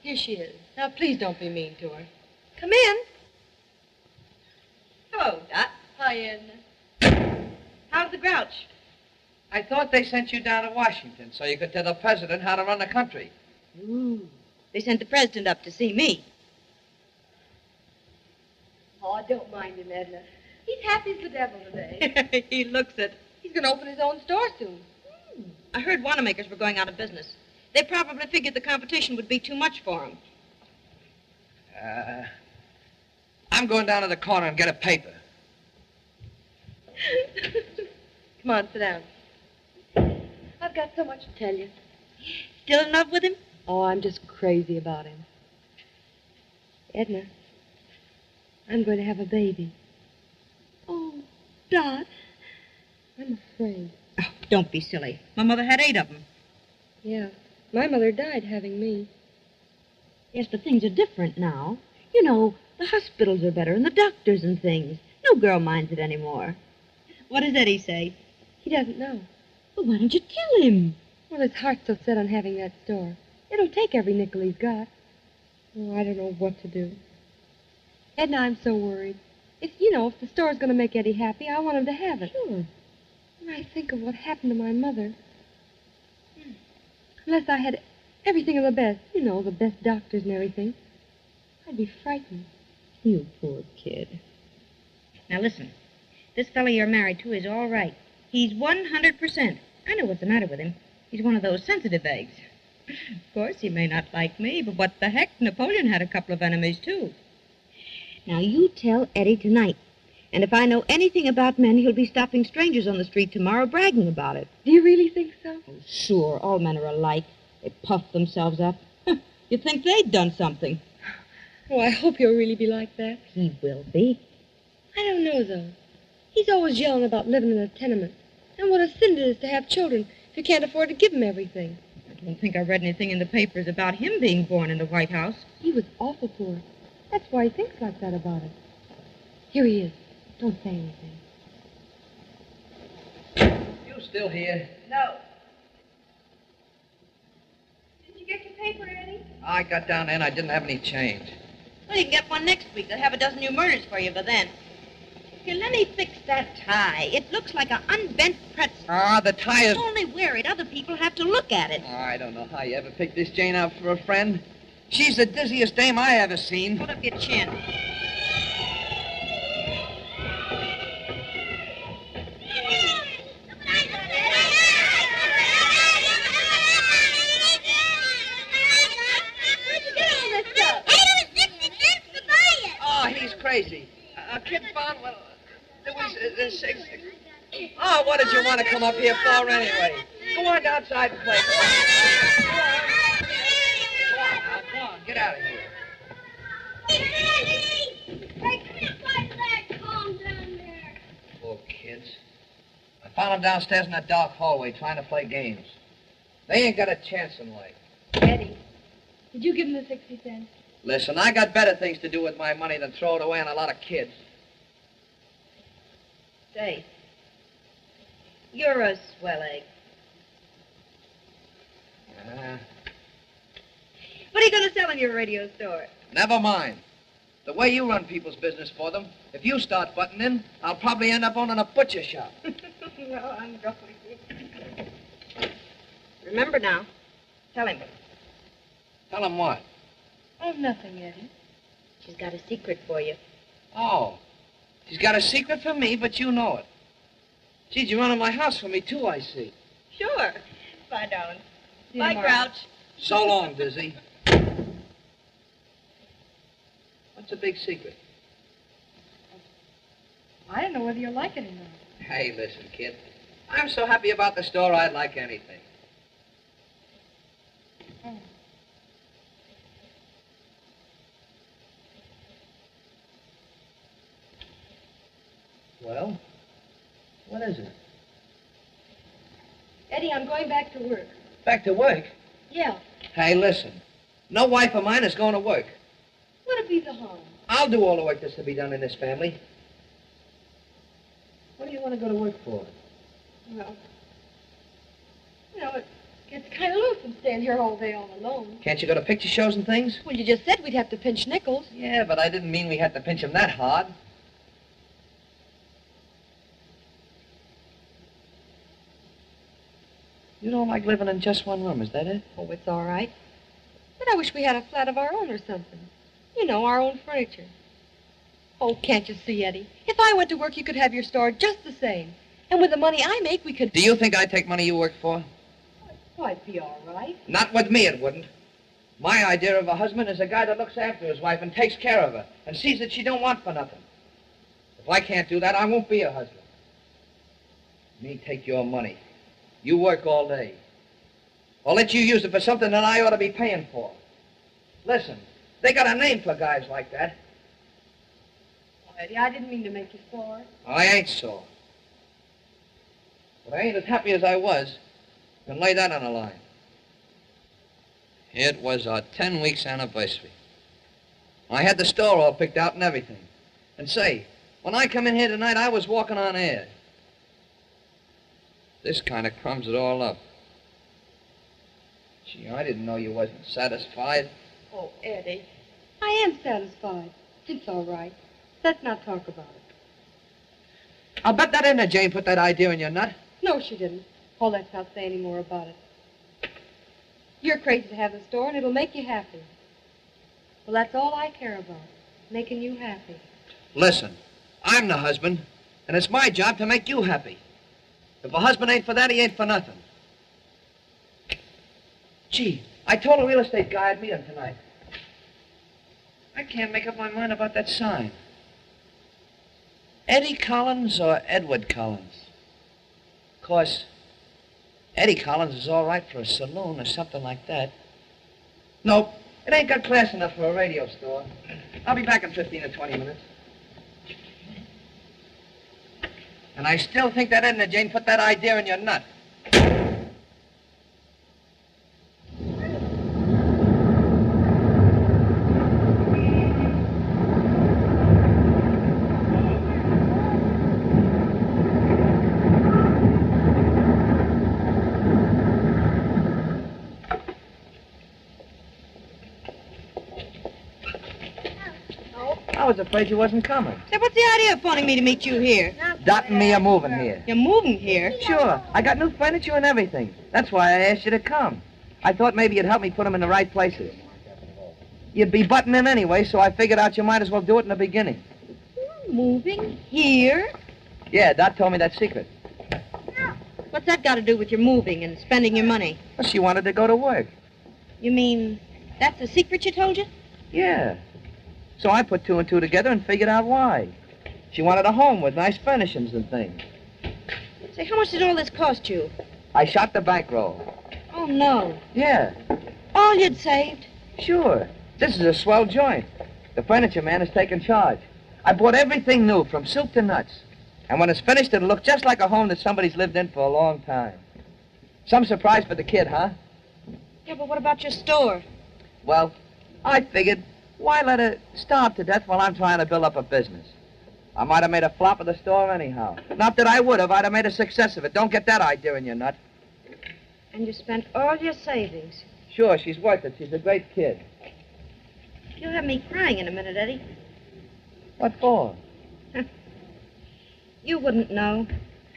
Here she is. Now, please don't be mean to her. Come in. Hello, Dot. Hi, Edna. How's the grouch? I thought they sent you down to Washington so you could tell the president how to run the country. Ooh. They sent the president up to see me. Oh, don't mind him, Edna. He's happy as the devil today. He looks it. He's going to open his own store soon. I heard Wanamaker's were going out of business. They probably figured the competition would be too much for them. I'm going down to the corner and get a paper. Come on, sit down. I've got so much to tell you. Still in love with him? Oh, I'm just crazy about him. Edna, I'm going to have a baby. Oh, Dot. I'm afraid. Oh, don't be silly. My mother had 8 of them. Yeah, my mother died having me. Yes, but things are different now. You know, the hospitals are better and the doctors and things. No girl minds it anymore. What does Eddie say? He doesn't know. Well, why don't you tell him? Well, his heart's so set on having that store. It'll take every nickel he's got. Oh, I don't know what to do. Edna, I'm so worried. If the store's going to make Eddie happy, I want him to have it. Sure. When I think of what happened to my mother. Unless I had everything of the best, the best doctors and everything, I'd be frightened. You poor kid. Now listen, this fellow you're married to is all right. He's 100%. I know what's the matter with him. He's one of those sensitive eggs. Of course, he may not like me, but what the heck? Napoleon had a couple of enemies, too. Now, you tell Eddie tonight. And if I know anything about men, he'll be stopping strangers on the street tomorrow bragging about it. Do you really think so? Oh, sure. All men are alike. They puff themselves up. You'd think they'd done something. Oh, I hope he'll really be like that. He will be. I don't know, though. He's always yelling about living in a tenement. And what a sin it is to have children if you can't afford to give them everything. I don't think I read anything in the papers about him being born in the White House. He was awful poor. That's why he thinks like that about it. Here he is. Don't say anything. You still here? No. Did you get your paper, Eddie? I got down there and I didn't have any change. Well, you can get one next week. They'll have a dozen new murders for you by then. Here, let me fix that tie. It looks like an unbent pretzel. Ah, the tie is... Only wear it. Other people have to look at it. Oh, I don't know how you ever picked this Jane out for a friend. She's the dizziest dame I ever seen. Hold up your chin. Oh, he's crazy. A kid found, well, there was this... Oh, what did you want to come up here for anyway? Go on outside and play. Go on, now, go on, get out of here. Poor kids. I found them downstairs in that dark hallway trying to play games. They ain't got a chance in life. Eddie, did you give him the 60 cents? Listen, I got better things to do with my money than throw it away on a lot of kids. Say, you're a swell egg. What are you going to sell in your radio store? Never mind. The way you run people's business for them, if you start butting in, I'll probably end up owning a butcher shop. Well, I'm going. Remember now. Tell him. Tell him what? Oh, nothing, Eddie. She's got a secret for you. Oh. She's got a secret for me, but you know it. Geez, you're running my house for me, too, I see. Sure. Bye, darling. See you Bye, tomorrow. Grouch. So long, Dizzy. What's a big secret? I don't know whether you'll like it or not. Hey, listen, kid. I'm so happy about the store, I'd like anything. Oh. Well, what is it? Eddie, I'm going back to work. Back to work? Yeah. Hey, listen. No wife of mine is going to work. What if he's at home? I'll do all the work that's to be done in this family. What do you want to go to work for? Well, you know, it gets kind of lonesome staying here all day all alone. Can't you go to picture shows and things? Well, you just said we'd have to pinch nickels. Yeah, but I didn't mean we had to pinch them that hard. You don't like living in just one room, is that it? Oh, it's all right. But I wish we had a flat of our own or something. You know, our own furniture. Oh, can't you see, Eddie? If I went to work, you could have your store just the same. And with the money I make, we could... Do you think I take money you work for? Oh, it'd be all right. Not with me, it wouldn't. My idea of a husband is a guy that looks after his wife and takes care of her and sees that she don't want for nothing. If I can't do that, I won't be a husband. Me take your money. You work all day. I'll let you use it for something that I ought to be paying for. Listen, they got a name for guys like that. Oh, Eddie, I didn't mean to make you sore. I ain't so. But I ain't as happy as I was. You can lay that on the line. It was our 10 weeks anniversary. I had the store all picked out and everything. And say, when I come in here tonight, I was walking on air. This kind of crumbs it all up. Gee, I didn't know you wasn't satisfied. Oh, Eddie, I am satisfied. It's all right. Let's not talk about it. I'll bet that Edna Jane put that idea in your nut. No, she didn't. Oh, let's not say any more about it. You're crazy to have the store, and it'll make you happy. Well, that's all I care about, making you happy. Listen, I'm the husband, and it's my job to make you happy. If a husband ain't for that, he ain't for nothing. Gee, I told a real estate guy I'd meet him tonight. I can't make up my mind about that sign. Eddie Collins or Edward Collins? Of course, Eddie Collins is all right for a saloon or something like that. Nope, it ain't got class enough for a radio store. I'll be back in 15 or 20 minutes. And I still think that Edna Jane put that idea in your nut. I was afraid you wasn't coming. Say, what's the idea of phoning me to meet you here? Dot and me are moving here. You're moving here? Sure. I got new furniture and everything. That's why I asked you to come. I thought maybe you'd help me put them in the right places. You'd be butting in anyway, so I figured out you might as well do it in the beginning. Moving here? Yeah, Dot told me that secret. What's that got to do with your moving and spending your money? Well, she wanted to go to work. You mean that's the secret she told you? Yeah. So I put two and two together and figured out why. She wanted a home with nice furnishings and things. Say, how much did all this cost you? I shot the bankroll. Oh, no. Yeah. All you'd saved? Sure. This is a swell joint. The furniture man has taken charge. I bought everything new, from soup to nuts. And when it's finished, it'll look just like a home that somebody's lived in for a long time. Some surprise for the kid, huh? Yeah, but what about your store? Well, I figured, why let her starve to death while I'm trying to build up a business? I might have made a flop of the store anyhow. Not that I would have. I'd have made a success of it. Don't get that idea in your nut. And you spent all your savings. Sure, she's worth it. She's a great kid. You'll have me crying in a minute, Eddie. What for? You wouldn't know.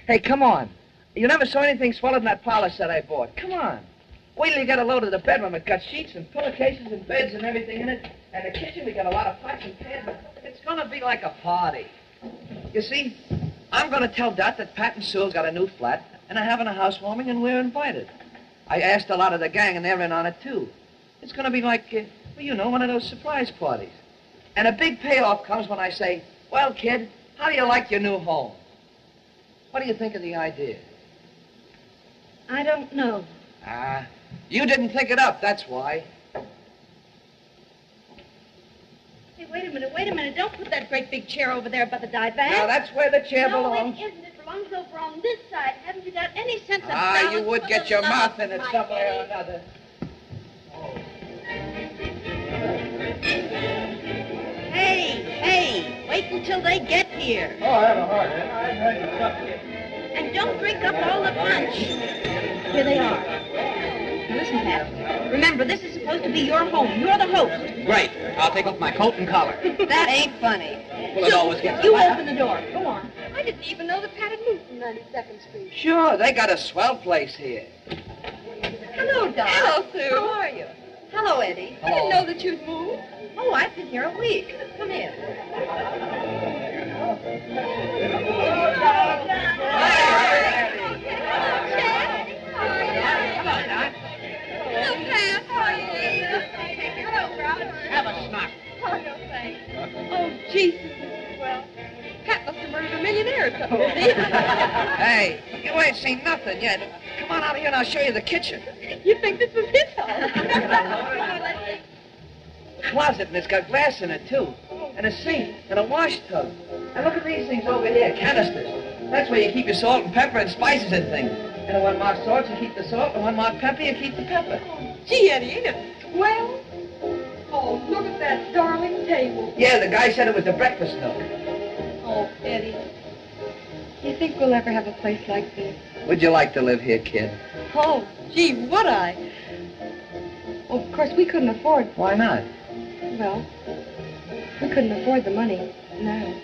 Hey, come on. You never saw anything smaller than that parlor set I bought. Come on. Wait till you get a load of the bedroom. It got sheets and pillowcases and beds and everything in it. And the kitchen, we got a lot of pots and pans. It's going to be like a party. You see, I'm going to tell Dot that Pat and Sue got a new flat and are having a housewarming and we're invited. I asked a lot of the gang and they're in on it, too. It's going to be like, well, you know, one of those surprise parties. And a big payoff comes when I say, well, kid, how do you like your new home? What do you think of the idea? I don't know. You didn't think it up, that's why. Hey, wait a minute. Don't put that great big chair over there by the divan. Now, that's where the chair belongs. No, it isn't. It belongs over on this side. Haven't you got any sense of balance? You would get your mouth in it somewhere or another. Hey, wait until they get here. Oh, I have a heart. I've heard the stuff here. And don't drink up all the punch. Here they are. Now listen, Pat. Remember, this is supposed to be your home. You're the host. Great. I'll take off my coat and collar. That ain't funny. Well, it always gets You flat. open the door. Go on. I didn't even know that Pat had moved from 92nd Street. Sure, they got a swell place here. Hello, Doc. Hello, Sue. How are you? Hello, Eddie. I didn't know that you'd moved. Oh, I've been here a week. Come in. Have a snack. Oh, Jesus. Well, Pat must have murdered a millionaire or something, did he? Hey, you ain't seen nothing yet. Come on out here and I'll show you the kitchen. You think this was his house? Closet, and it's got glass in it, too. And a sink, and a wash tub. And look at these things over here, canisters. That's where you keep your salt and pepper and spices and things. And when marked salt, you keep the salt, and when marked pepper, you keep the pepper. Gee, Eddie, ain't it swell? Oh, look at that darling table. Yeah, the guy said it was the breakfast nook. Oh, Eddie. Do you think we'll ever have a place like this? Would you like to live here, kid? Oh, gee, would I? Well, of course, we couldn't afford... Why not? Well, we couldn't afford the money now.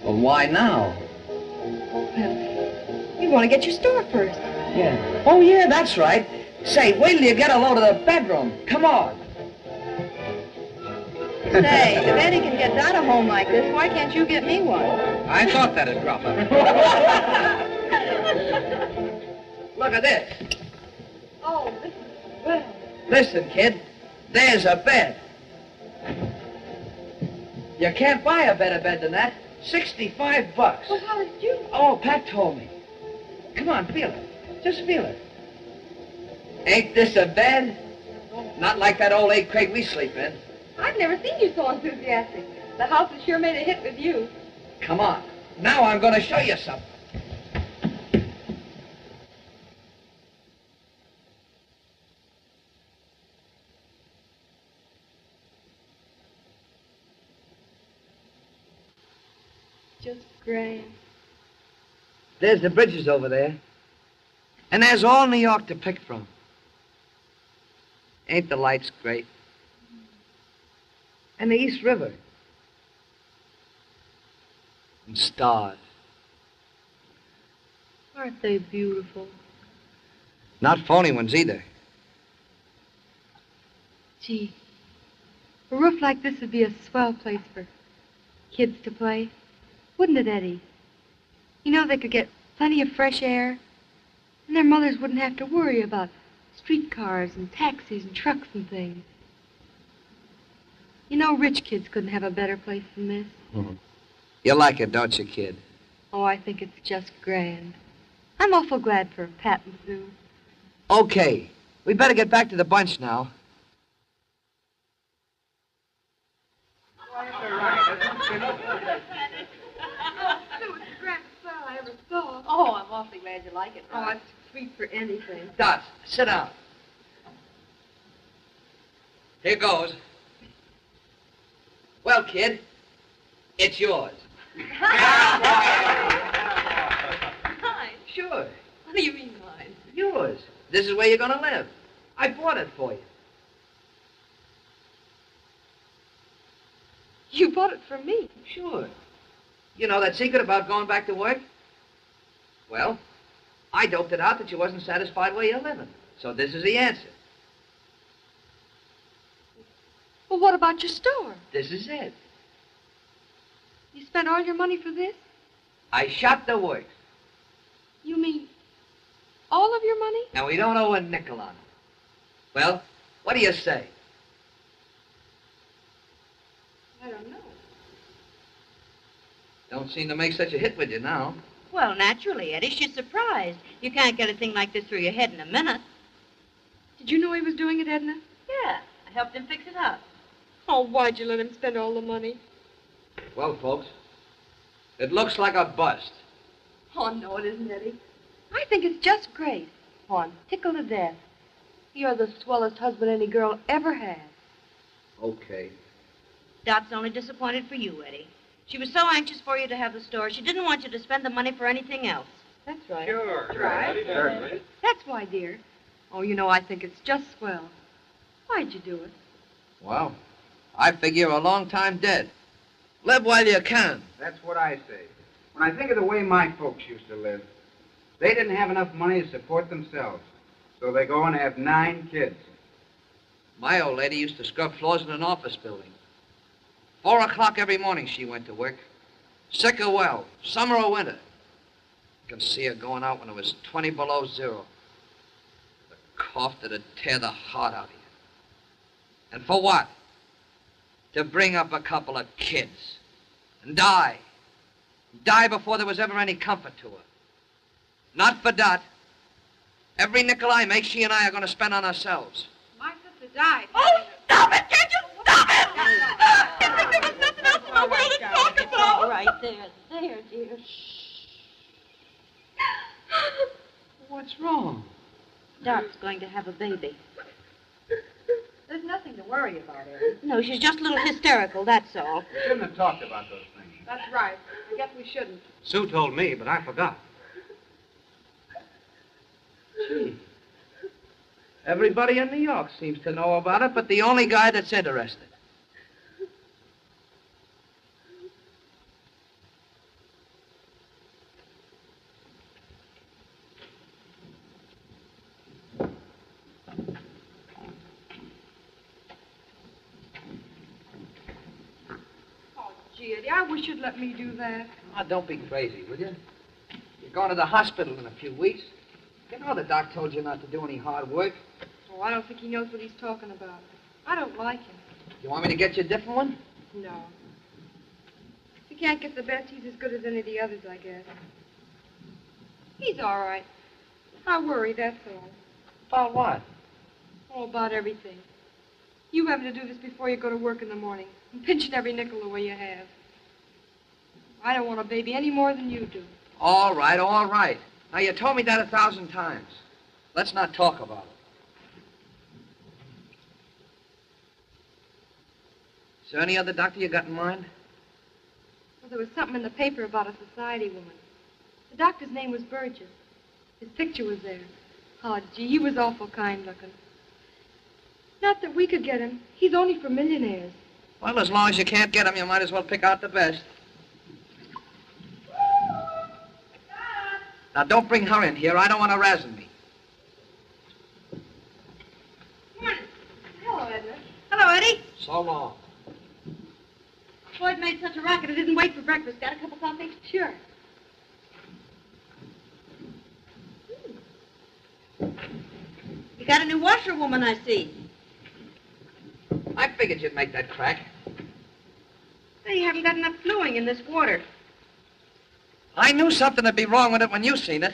Well, why now? Well, we want to get your store first. Yeah. Oh, yeah, that's right. Say, wait till you get a load of the bedroom. Come on. Say, if Eddie can get Dot a home like this, why can't you get me one? I thought that'd drop her. Look at this. Oh, this is swell. Listen, kid, there's a bed. You can't buy a better bed than that. $65. Well, how did you? Oh, Pat told me. Come on, feel it. Just feel it. Ain't this a bed? Not like that old 8 crate we sleep in. I've never seen you so enthusiastic. The house has sure made a hit with you. Come on. Now I'm going to show you something. Just grand. There's the bridges over there. And there's all New York to pick from. Ain't the lights great? And the East River. And stars. Aren't they beautiful? Not phony ones either. Gee, a roof like this would be a swell place for kids to play. Wouldn't it, Eddie? You know, they could get plenty of fresh air, and their mothers wouldn't have to worry about streetcars and taxis and trucks and things. You know, rich kids couldn't have a better place than this. Mm-hmm. You like it, don't you, kid? Oh, I think it's just grand. I'm awful glad for Pat and Sue. Okay, we better get back to the bunch now. Oh, I'm awfully glad you like it. Oh, it's sweet for anything. Dot, sit down. Here goes. Well, kid, it's yours. Mine? Sure, What do you mean mine? yours. This is where you're going to live. I bought it for you. You bought it for me. Sure. You know that secret about going back to work? Well, I doped it out that you wasn't satisfied where you're living. So this is the answer. Well, what about your store? This is it. You spent all your money for this? I shot the works. You mean all of your money? And we don't owe a nickel on it. Well, what do you say? I don't know. Don't seem to make such a hit with you now. Well, naturally, Eddie. She's surprised. You can't get a thing like this through your head in a minute. Did you know he was doing it, Edna? Yeah, I helped him fix it up. Oh, why'd you let him spend all the money? Well, folks, it looks like a bust. Oh, no, it isn't, Eddie. I think it's just great. Oh, I'm tickled to death. You're the swellest husband any girl ever had. Okay. Dot's only disappointed for you, Eddie. She was so anxious for you to have the store, she didn't want you to spend the money for anything else. That's right. Sure. Right. Certainly. That's why, dear. Oh, you know, I think it's just swell. Why'd you do it? Well, I figure you're a long time dead. Live while you can. That's what I say. When I think of the way my folks used to live, they didn't have enough money to support themselves. So they go and have 9 kids. My old lady used to scrub floors in an office building. 4 o'clock every morning she went to work. Sick or well, summer or winter. I can see her going out when it was 20 below zero. The cough that'd tear the heart out of you. And for what? To bring up a couple of kids. And die. Die before there was ever any comfort to her. Not for Dot. Every nickel I make, she and I are going to spend on ourselves. My sister died. Oh, stop it! Can't you stop it? There was nothing else in the world to talk about. All right, there, dear. Shh. What's wrong? Dot's going to have a baby. There's nothing to worry about, Eddie. No, she's just a little hysterical, that's all. We shouldn't have talked about those things. That's right. I guess we shouldn't. Sue told me, but I forgot. Gee. Everybody in New York seems to know about it, but the only guy that's interested. Oh, gee, Eddie, I wish you'd let me do that. Oh, don't be crazy, will you? You're going to the hospital in a few weeks. You know the doc told you not to do any hard work. Oh, I don't think he knows what he's talking about. I don't like him. You want me to get you a different one? No. If he can't get the best, he's as good as any of the others, I guess. He's all right. I worry, that's all. About what? Oh, about everything. You having to do this before you go to work in the morning, and pinching every nickel the way you have. I don't want a baby any more than you do. All right, all right. Now, you told me that 1,000 times. Let's not talk about it. Is there any other doctor you got in mind? Well, there was something in the paper about a society woman. The doctor's name was Burgess. His picture was there. Oh, gee, he was awful kind-looking. Not that we could get him. He's only for millionaires. Well, as long as you can't get him, you might as well pick out the best. Now, don't bring her in here. I don't want her razzing me. Morning. Hello, Edna. Hello, Eddie. So long. Floyd made such a racket he didn't wait for breakfast. Got a cup of coffee? Sure. You got a new washerwoman, I see. I figured you'd make that crack. Hey, you haven't got enough fluing in this water. I knew something would be wrong with it when you seen it.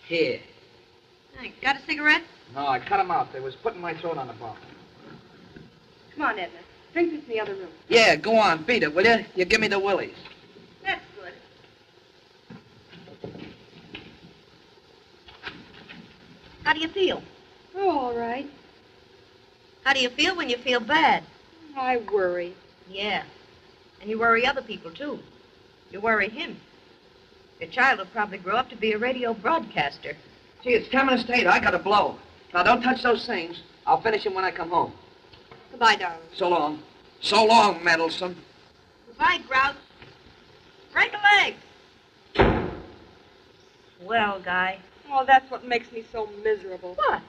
Here. Hey, got a cigarette? No, I cut them out. They was putting my throat on the bottom. Come on, Edna. Drink this in the other room. Yeah, go on. Beat it, will you? You give me the willies. That's good. How do you feel? Oh, all right. How do you feel when you feel bad? I worry. Yeah. And you worry other people, too. You worry him. Your child will probably grow up to be a radio broadcaster. Gee, it's 10 minutes to 8. I gotta blow. Now, don't touch those things. I'll finish them when I come home. Goodbye, darling. So long. So long, meddlesome. Goodbye, Grouse. Break a leg. Well, guy. Oh, that's what makes me so miserable. What?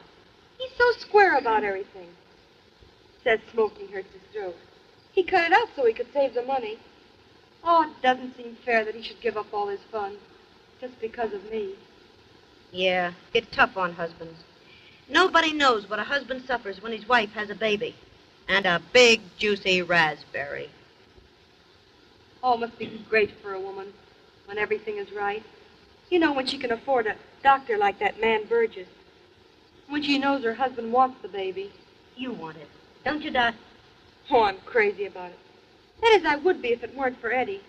He's so square about everything. Says smoking hurts his throat. He cut it out so he could save the money. Oh, it doesn't seem fair that he should give up all his fun just because of me. Yeah, it's tough on husbands. Nobody knows what a husband suffers when his wife has a baby. And a big, juicy raspberry. Oh, it must be great for a woman when everything is right. You know, when she can afford a doctor like that man Burgess. When she knows her husband wants the baby. You want it, don't you, Dot? Oh, I'm crazy about it. That is, I would be if it weren't for Eddie.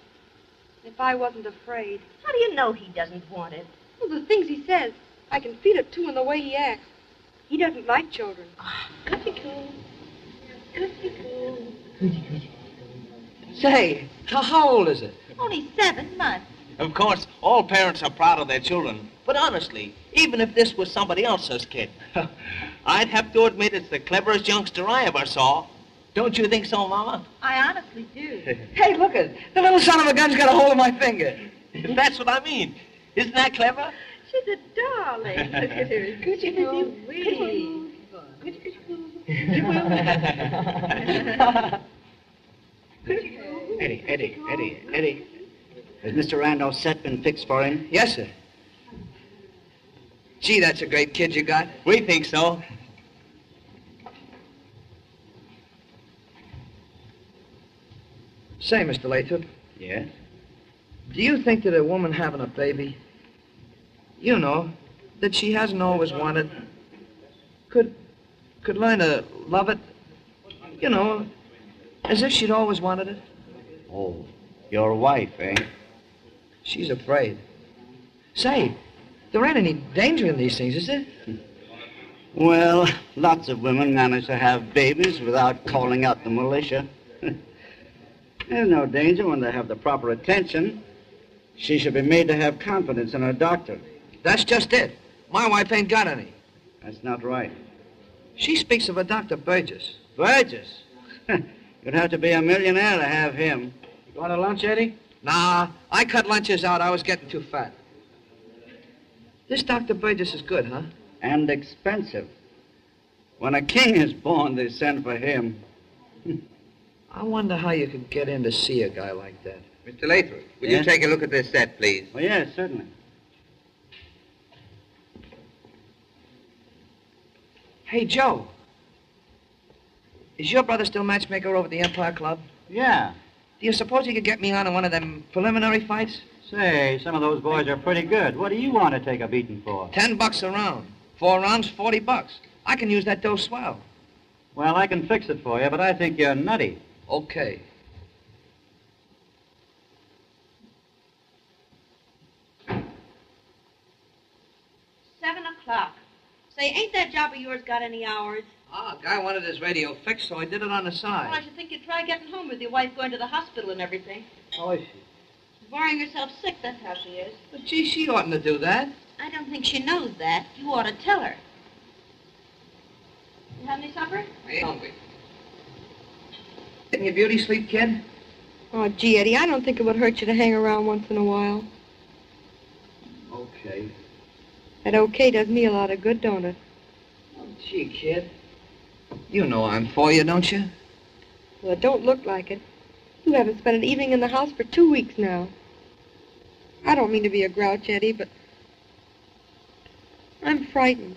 If I wasn't afraid. How do you know he doesn't want it? Well, the things he says. I can feel it, too, in the way he acts. He doesn't like children. Goody-goo. Goody-goo. Say, how old is it? Only 7 months. Of course, all parents are proud of their children. But honestly, even if this was somebody else's kid, I'd have to admit it's the cleverest youngster I ever saw. Don't you think so, Mama? I honestly do. Hey, look it. The little son of a gun's got a hold of my finger. That's what I mean. Isn't that clever? She's a darling. Look at her. Goody-goo. Eddie. Has Mr. Randolph's set been fixed for him? Yes, sir. Gee, that's a great kid you got. We think so. Say, Mr. Lathrop. Yes? Do you think that a woman having a baby, you know, that she hasn't always wanted, could learn to love it, you know, as if she'd always wanted it? Oh, your wife, eh? She's afraid. Say, there ain't any danger in these things, is there? Well, lots of women manage to have babies without calling out the militia. There's no danger when they have the proper attention. She should be made to have confidence in her doctor. That's just it. My wife ain't got any. That's not right. She speaks of a Dr. Burgess. Burgess? You'd have to be a millionaire to have him. You going to lunch, Eddie? Nah, I cut lunches out. I was getting too fat. This Dr. Burgess is good, huh? And expensive. When a king is born, they send for him. I wonder how you could get in to see a guy like that. Mr. Lathrop, will Yes? you take a look at this set, please? Oh, yes, certainly. Hey, Joe. Is your brother still matchmaker over at the Empire Club? Yeah. Do you suppose he could get me on in one of them preliminary fights? Say, some of those boys are pretty good. What do you want to take a beating for? $10 a round. 4 rounds, $40. I can use that dough swell. Well, I can fix it for you, but I think you're nutty. Okay. $7:00. Say, ain't that job of yours got any hours? Ah, guy wanted his radio fixed, so I did it on the side. Well, I should think you'd try getting home with your wife going to the hospital and everything. How is she? She's worrying herself sick, that's how she is. But, gee, she oughtn't to do that. I don't think she knows that. You ought to tell her. You have any supper? I ain't hungry. Getting your beauty sleep, kid? Oh, gee, Eddie, I don't think it would hurt you to hang around once in a while. Okay. That okay does me a lot of good, don't it? Oh, gee, kid. You know I'm for you, don't you? Well, it don't look like it. You haven't spent an evening in the house for 2 weeks now. I don't mean to be a grouch, Eddie, but I'm frightened.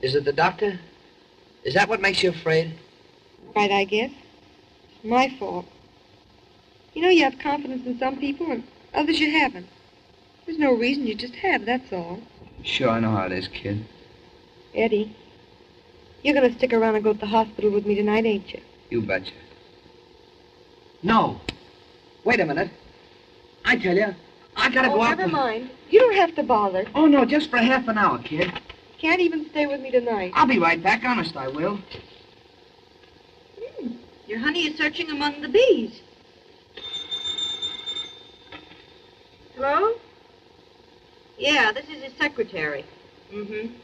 Is it the doctor? Is that what makes you afraid? Right, I guess. It's my fault. You know, you have confidence in some people and others you haven't. There's no reason, you just have, that's all. Sure, I know how it is, kid. Eddie, you're going to stick around and go to the hospital with me tonight, ain't you? You betcha. No. Wait a minute. I tell you, I gotta go out. Never mind. You don't have to bother. Oh, no, just for half an hour, kid. Can't even stay with me tonight. I'll be right back, honest I will. Your honey is searching among the bees. Hello? Yeah, this is his secretary. Mm-hmm.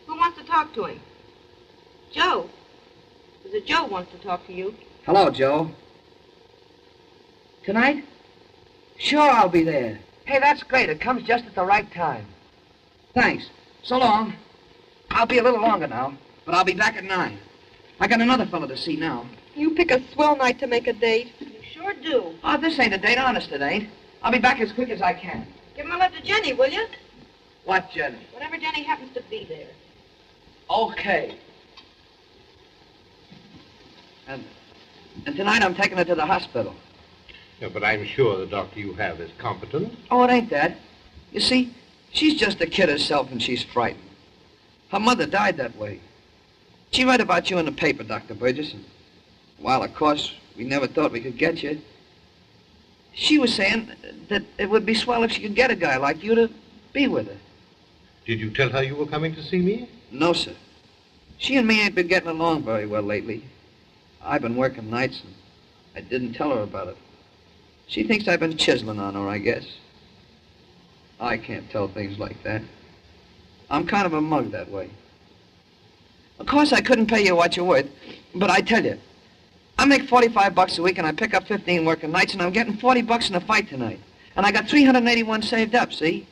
Who wants to talk to him? Joe. There's a Joe wants to talk to you. Hello, Joe. Tonight? Sure, I'll be there. Hey, that's great. It comes just at the right time. Thanks. So long. I'll be a little longer now, but I'll be back at 9. I got another fellow to see now. You pick a swell night to make a date. You sure do. Oh, this ain't a date, honest it ain't. I'll be back as quick as I can. Give him a lift to Jenny, will you? What, Jenny? Whenever Jenny happens to be there. Okay. And tonight I'm taking her to the hospital. Yeah, but I'm sure the doctor you have is competent. Oh, it ain't that. You see, she's just a kid herself and she's frightened. Her mother died that way. She read about you in the paper, Dr. Burgess. And, well, of course, we never thought we could get you. She was saying that it would be swell if she could get a guy like you to be with her. Did you tell her you were coming to see me? No, sir. She and me ain't been getting along very well lately. I've been working nights, and I didn't tell her about it. She thinks I've been chiseling on her, I guess. I can't tell things like that. I'm kind of a mug that way. Of course, I couldn't pay you what you're worth, but I tell you, I make $45 a week, and I pick up 15 working nights, and I'm getting $40 in a fight tonight. And I got 381 saved up, see?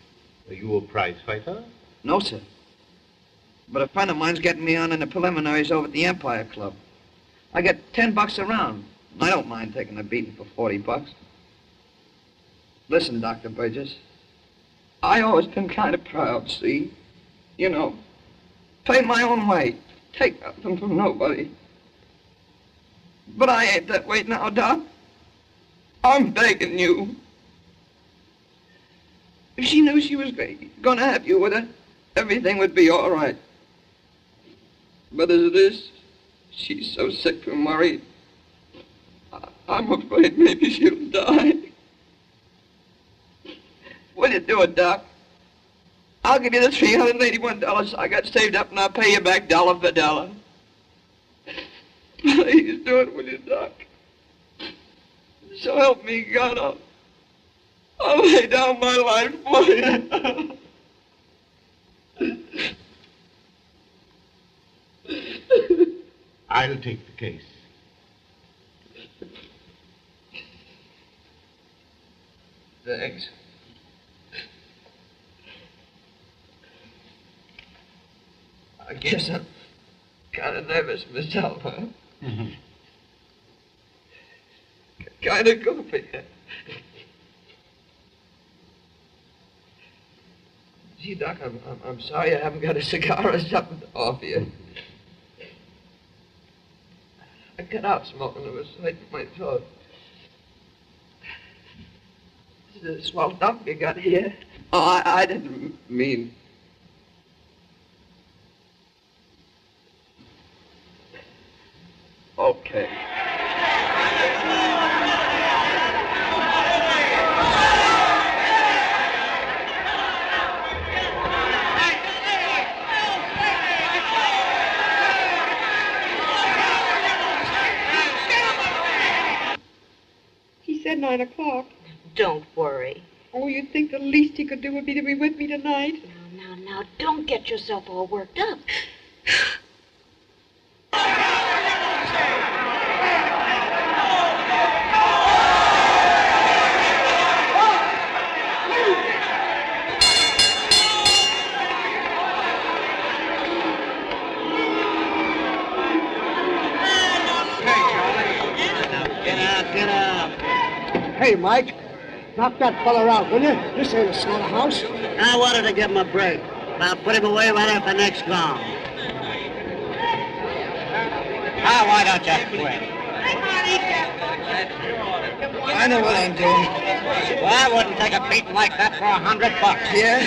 Are you a prize fighter? No, sir. But a friend of mine's getting me on in the preliminaries over at the Empire Club. I get $10 a round. I don't mind taking a beating for $40. Listen, Dr. Burgess, I always been kind of proud, see? You know, pay my own way, take nothing from nobody. But I ain't that way now, Doc. I'm begging you. If she knew she was gonna have you with her, everything would be all right. But as it is, she's so sick and worried. I'm afraid maybe she'll die. Will you do it, Doc? I'll give you the $381 I got saved up, and I'll pay you back dollar for dollar. Please do it, will you, Doc? So help me God, I'll lay down my life for you. I'll take the case. Thanks. I guess I'm kind of nervous myself, huh? Mm-hmm. Kind of goofy. Gee, Doc, I'm sorry I haven't got a cigar or something to offer you. I cut out smoking. It was hurting my throat. This is a swell dump you got here. Oh, I didn't mean... Okay. He said 9 o'clock. Don't worry. Oh, you'd think the least he could do would be to be with me tonight. Now, don't get yourself all worked up. Hey, Mike, knock that fella out, will you? This ain't a slaughterhouse. I wanted to give him a break. I'll put him away right after next gong. Now, why don't you quit? I know what I'm doing. Well, I wouldn't take a beating like that for $100. Yeah?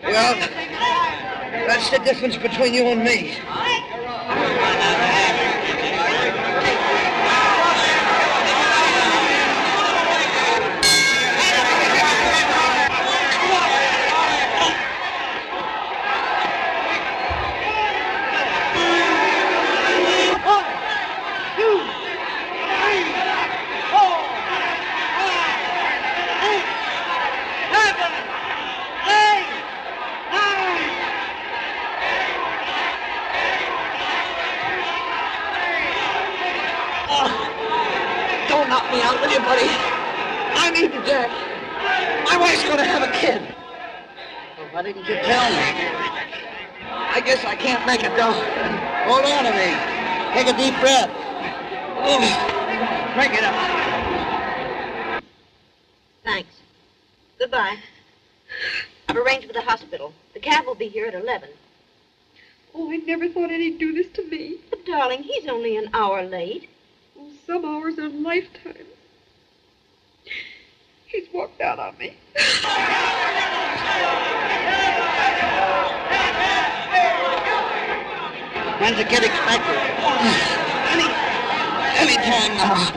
Well, that's the difference between you and me. Don't knock me out, will you, buddy? I need the jack. My wife's gonna have a kid. Well, why didn't you tell me? I guess I can't make it, though. Hold on to me. Take a deep breath. Break it up. Thanks. Goodbye. I've arranged with the hospital. The cab will be here at 11. Oh, I never thought Eddie'd do this to me. But, darling, he's only an hour late. Oh, some hours are lifetimes. He's walked out on me. When's the kid expected? Any time now.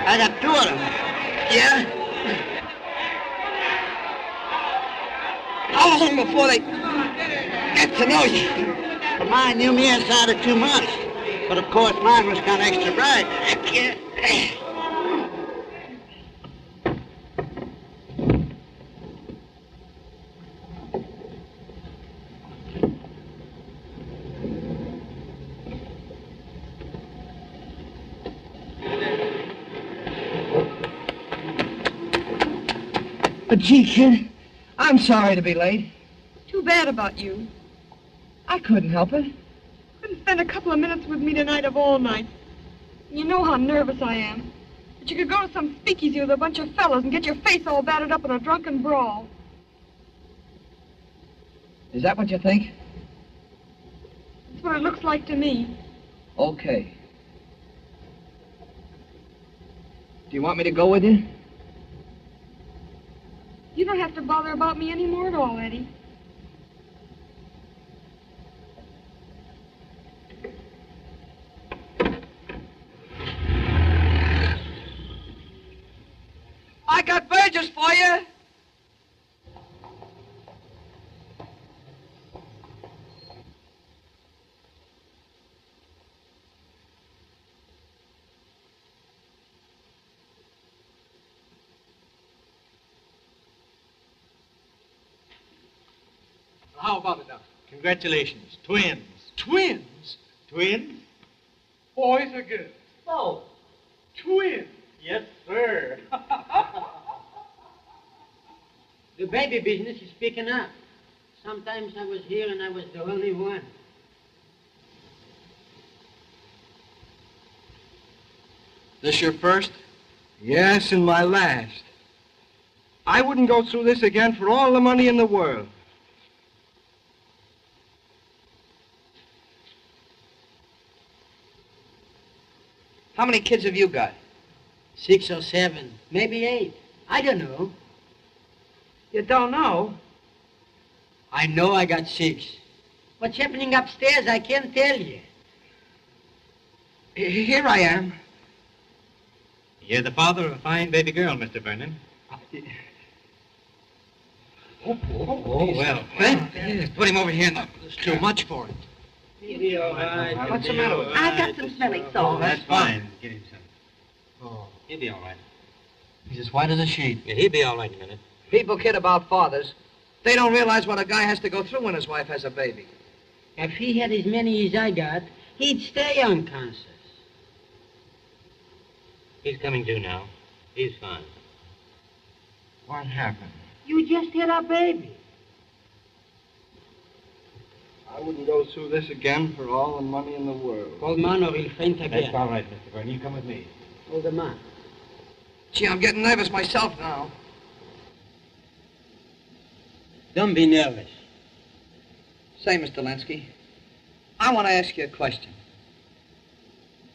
I got 2 of them. Yeah? How long before they get to know you? Well, mine knew me inside of 2 months. But of course, mine was kind of extra bright. But gee, kid, I'm sorry to be late. Too bad about you. I couldn't help it. Couldn't spend a couple of minutes with me tonight of all nights. You know how nervous I am. But you could go to some speakeasy with a bunch of fellas and get your face all battered up in a drunken brawl. Is that what you think? That's what it looks like to me. Okay. Do you want me to go with you? You don't have to bother about me anymore at all, Eddie. I got Burgess for you. How about it now? Congratulations. Twins. Twins? Twins? Boys or girls? Oh, Twins. Yes, sir. the baby business is picking up. Sometimes I was here and I was the only one. This your first? Yes, and my last. I wouldn't go through this again for all the money in the world. How many kids have you got? 6 or 7, maybe 8. I don't know. You don't know? I know I got 6. What's happening upstairs, I can't tell you. Here I am. You're the father of a fine baby girl, Mr. Vernon. Oh, well. Put him over here now. There's too much for it. He'll be all right. What's the matter with him? I've got some smelling salts. That's fine. Get him some. Oh, he'll be all right. He's as white as a sheet. Yeah, he'll be all right in a minute. People kid about fathers. They don't realize what a guy has to go through when his wife has a baby. If he had as many as I got, he'd stay unconscious. He's coming to now. He's fine. What happened? You just had a baby. I wouldn't go through this again for all the money in the world. Old man, or he'll faint again. That's all right, Mr. Vernon. You come with me. Old man. Gee, I'm getting nervous myself now. Don't be nervous. Say, Mr. Lansky, I want to ask you a question.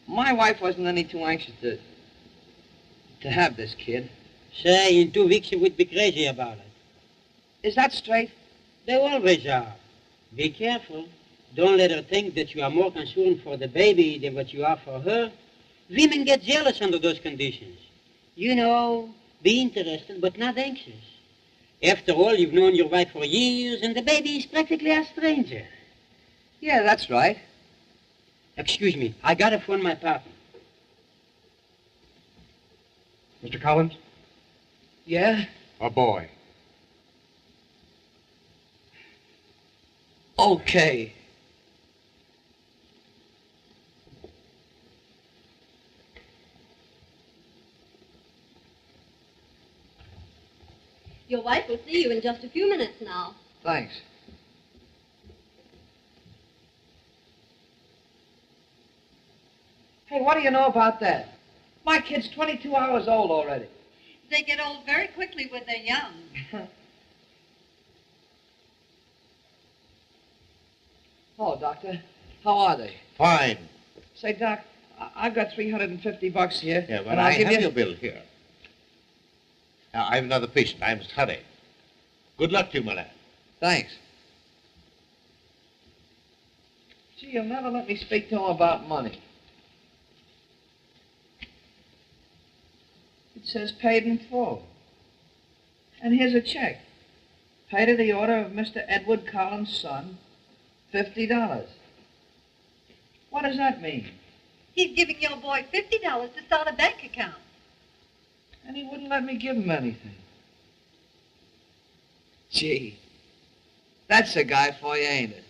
My wife wasn't any too anxious to have this kid. Say, in 2 weeks she would be crazy about it. Is that straight? They always are. Be careful. Don't let her think that you are more concerned for the baby than what you are for her. Women get jealous under those conditions. You know, be interested but not anxious. After all, you've known your wife for years, and the baby is practically a stranger. Yeah, that's right. Excuse me, I gotta phone my partner. Mr. Collins? Yeah? A boy. Okay. Your wife will see you in just a few minutes now. Thanks. Hey, what do you know about that? My kid's 22 hours old already. They get old very quickly when they're young. Hello, Doctor. How are they? Fine. Say, Doc, I've got $350 here. Yeah, but and I I'll give have you... your bill here. Now, I have another patient. I must hurry. Good luck to you, my lad. Thanks. Gee, you'll never let me speak to him about money. It says paid in full. And here's a check. Paid to the order of Mr. Edward Collins' son, $50. What does that mean? He's giving your boy $50 to start a bank account. And he wouldn't let me give him anything. Gee, that's a guy for you, ain't it?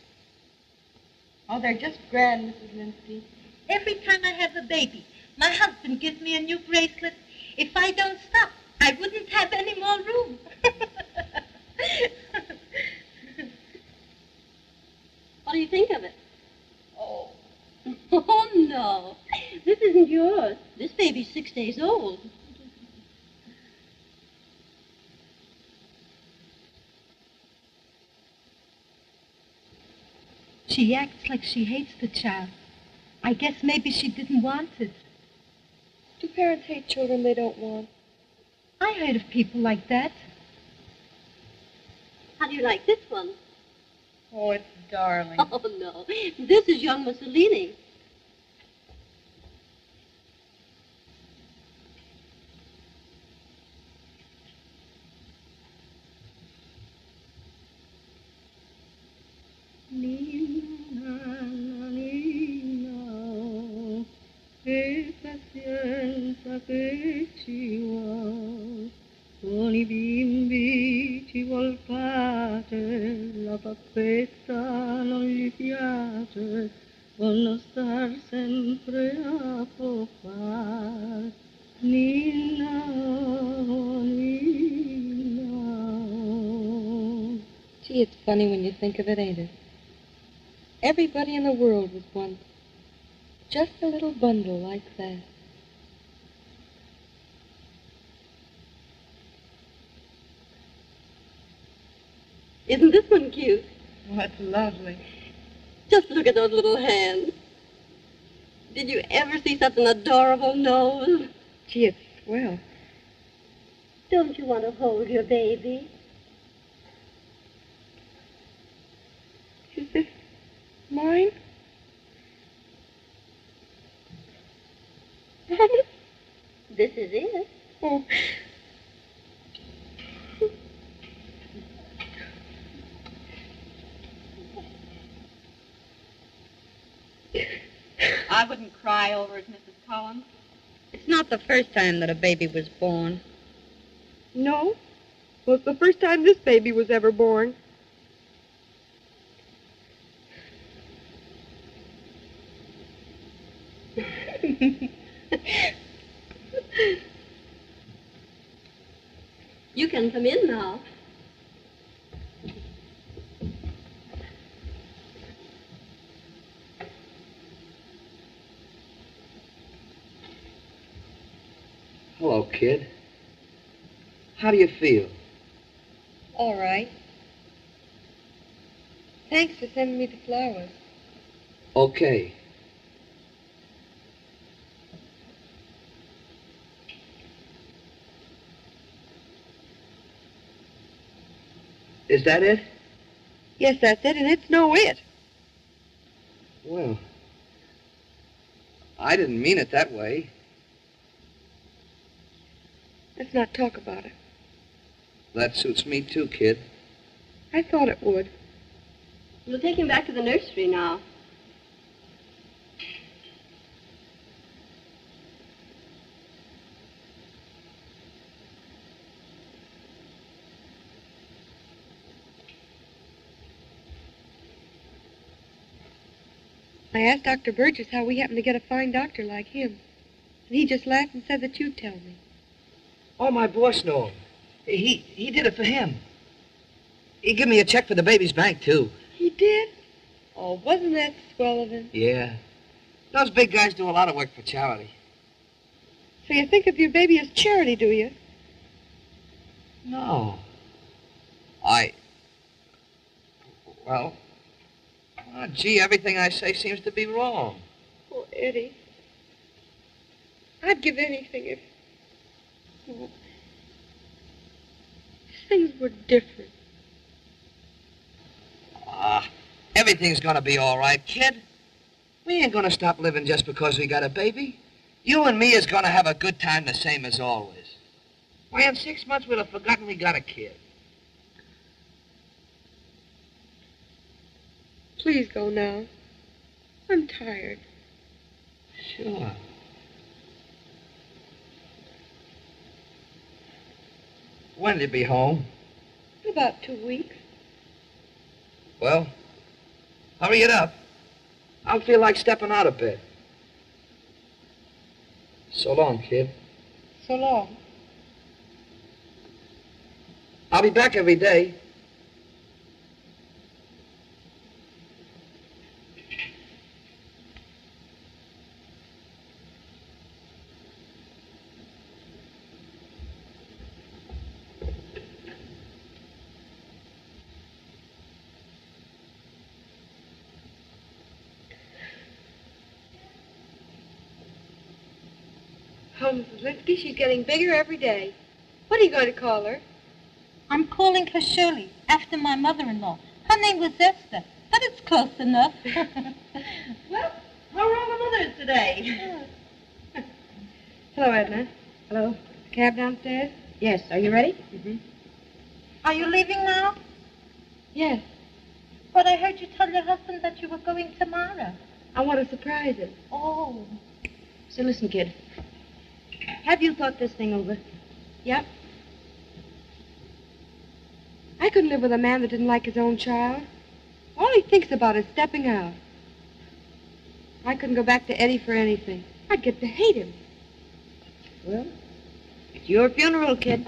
Oh, they're just grand, Mrs. Linsky. Every time I have a baby, my husband gives me a new bracelet. If I don't stop, I wouldn't have any more room. What do you think of it? Oh. Oh, no. This isn't yours. This baby's 6 days old. She acts like she hates the child. I guess maybe she didn't want it. Do parents hate children they don't want? I heard of people like that. How do you like this one? Oh, it's darling. Oh, no. This is young Mussolini. che pazienza che ci vuol, con i bimbi ci vuol pace, la pappetta non gli piace, vuol non star sempre a popar. Nina, oh, Nina, oh. Gee, it's funny when you think of it, ain't it? Everybody in the world was once just a little bundle like that. Isn't this one cute? What's lovely? Just look at those little hands. Did you ever see such an adorable nose? Gee, it's swell. Don't you want to hold your baby? Is this mine? This is it. Oh. I wouldn't cry over it, Mrs. Collins. It's not the first time that a baby was born. No? Well, it's the first time this baby was ever born. You can come in now. Hello, kid. How do you feel? All right. Thanks for sending me the flowers. Okay. Is that it? Yes, that's it, and it's no it. Well, I didn't mean it that way. Let's not talk about it. That suits me too, kid. I thought it would. We'll take him back to the nursery now. I asked Dr. Burgess how we happened to get a fine doctor like him. And he just laughed and said that you'd tell me. Oh, my boss knew him. He did it for him. He gave me a check for the baby's bank, too. He did? Oh, wasn't that swell of him? Yeah. Those big guys do a lot of work for charity. So you think of your baby as charity, do you? No. Well, gee, everything I say seems to be wrong. Oh, Eddie. I'd give anything if things were different. Everything's gonna be all right, kid. We ain't gonna stop living just because we got a baby. You and me is gonna have a good time the same as always. Why, in 6 months we'll have forgotten we got a kid. Please go now. I'm tired. Sure. When'll you be home? In about 2 weeks. Well, hurry it up. I'll feel like stepping out a bit. So long, kid. So long. I'll be back every day. Oh, Mrs. Lipsky, she's getting bigger every day. What are you going to call her? I'm calling her Shirley, after my mother-in-law. Her name was Esther, but it's close enough. Well, how are all the mothers today? Hello, Edna. Hello? Cab downstairs? Yes, are you ready? Mm-hmm. Are you leaving now? Yes. But I heard you tell your husband that you were going tomorrow. I want to surprise him. Oh. So listen, kid. Have you thought this thing over? Yep. I couldn't live with a man that didn't like his own child. All he thinks about is stepping out. I couldn't go back to Eddie for anything. I'd get to hate him. Well, it's your funeral, kid.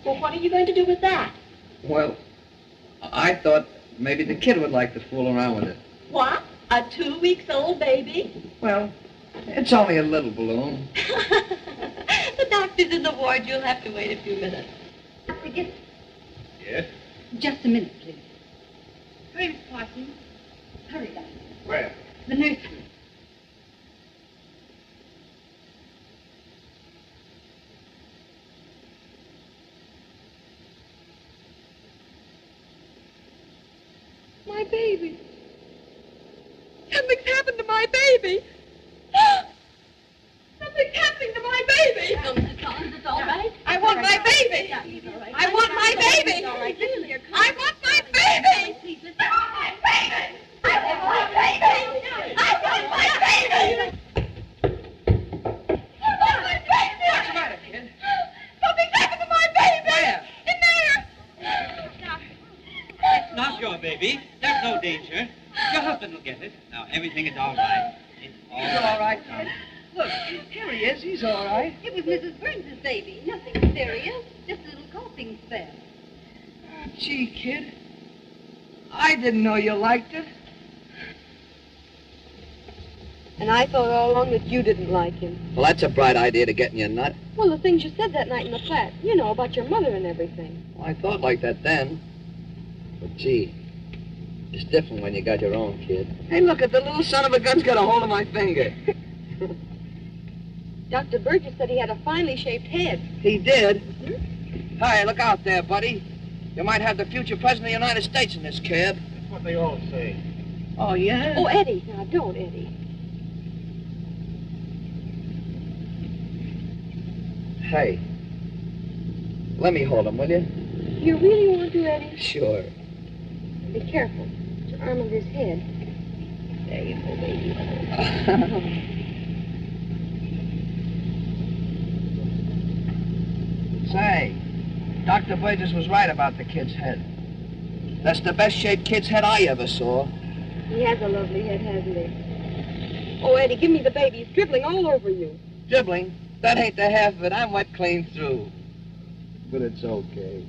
Well, what are you going to do with that? Well, I thought maybe the kid would like to fool around with it. What? A 2-week-old baby? Well, it's only a little balloon. The The doctor's in the ward. You'll have to wait a few minutes. Dr. Gibson, Yes? just a minute, please. Hurry, Miss Parsons. Hurry, Doctor. Where? The nursery. My baby. Something's happened to my baby. Something's happening to my baby. No, Mrs. Collins, it's all right. I want my baby. I want my baby. All right. Listen to your I want my baby. Please, listen. I want my baby. I want my baby. I want my baby. I want my baby. What's the matter, kid? Something's happened to my baby. Where? In there. It's not your baby. There's no danger. Your husband will get it. Now, everything is all right. It's all He's right. all right, kid. Look, here he is. He's all right. It was Mrs. Burns' baby. Nothing serious. Just a little coughing spell. Oh, gee, kid. I didn't know you liked it. And I thought all along that you didn't like him. Well, that's a bright idea to get in your nut. Well, the things you said that night in the flat. You know, about your mother and everything. Well, I thought like that then. But, gee, it's different when you got your own kid. Hey, look, the little son of a gun's got a hold of my finger. Dr. Burgess said he had a finely shaped head. He did? Mm-hmm. Hey, look out there, buddy. You might have the future president of the United States in this cab. That's what they all say. Oh, yeah? Oh, Eddie. Now, don't, Eddie. Hey, let me hold him, will you? You really want to, Eddie? Sure. Be careful. Put your arm under his head. There you go, baby. Say, Dr. Burgess was right about the kid's head. That's the best shaped kid's head I ever saw. He has a lovely head, hasn't he? Oh, Eddie, give me the baby. He's dribbling all over you. Dribbling? That ain't the half of it. I'm wet clean through. But it's okay.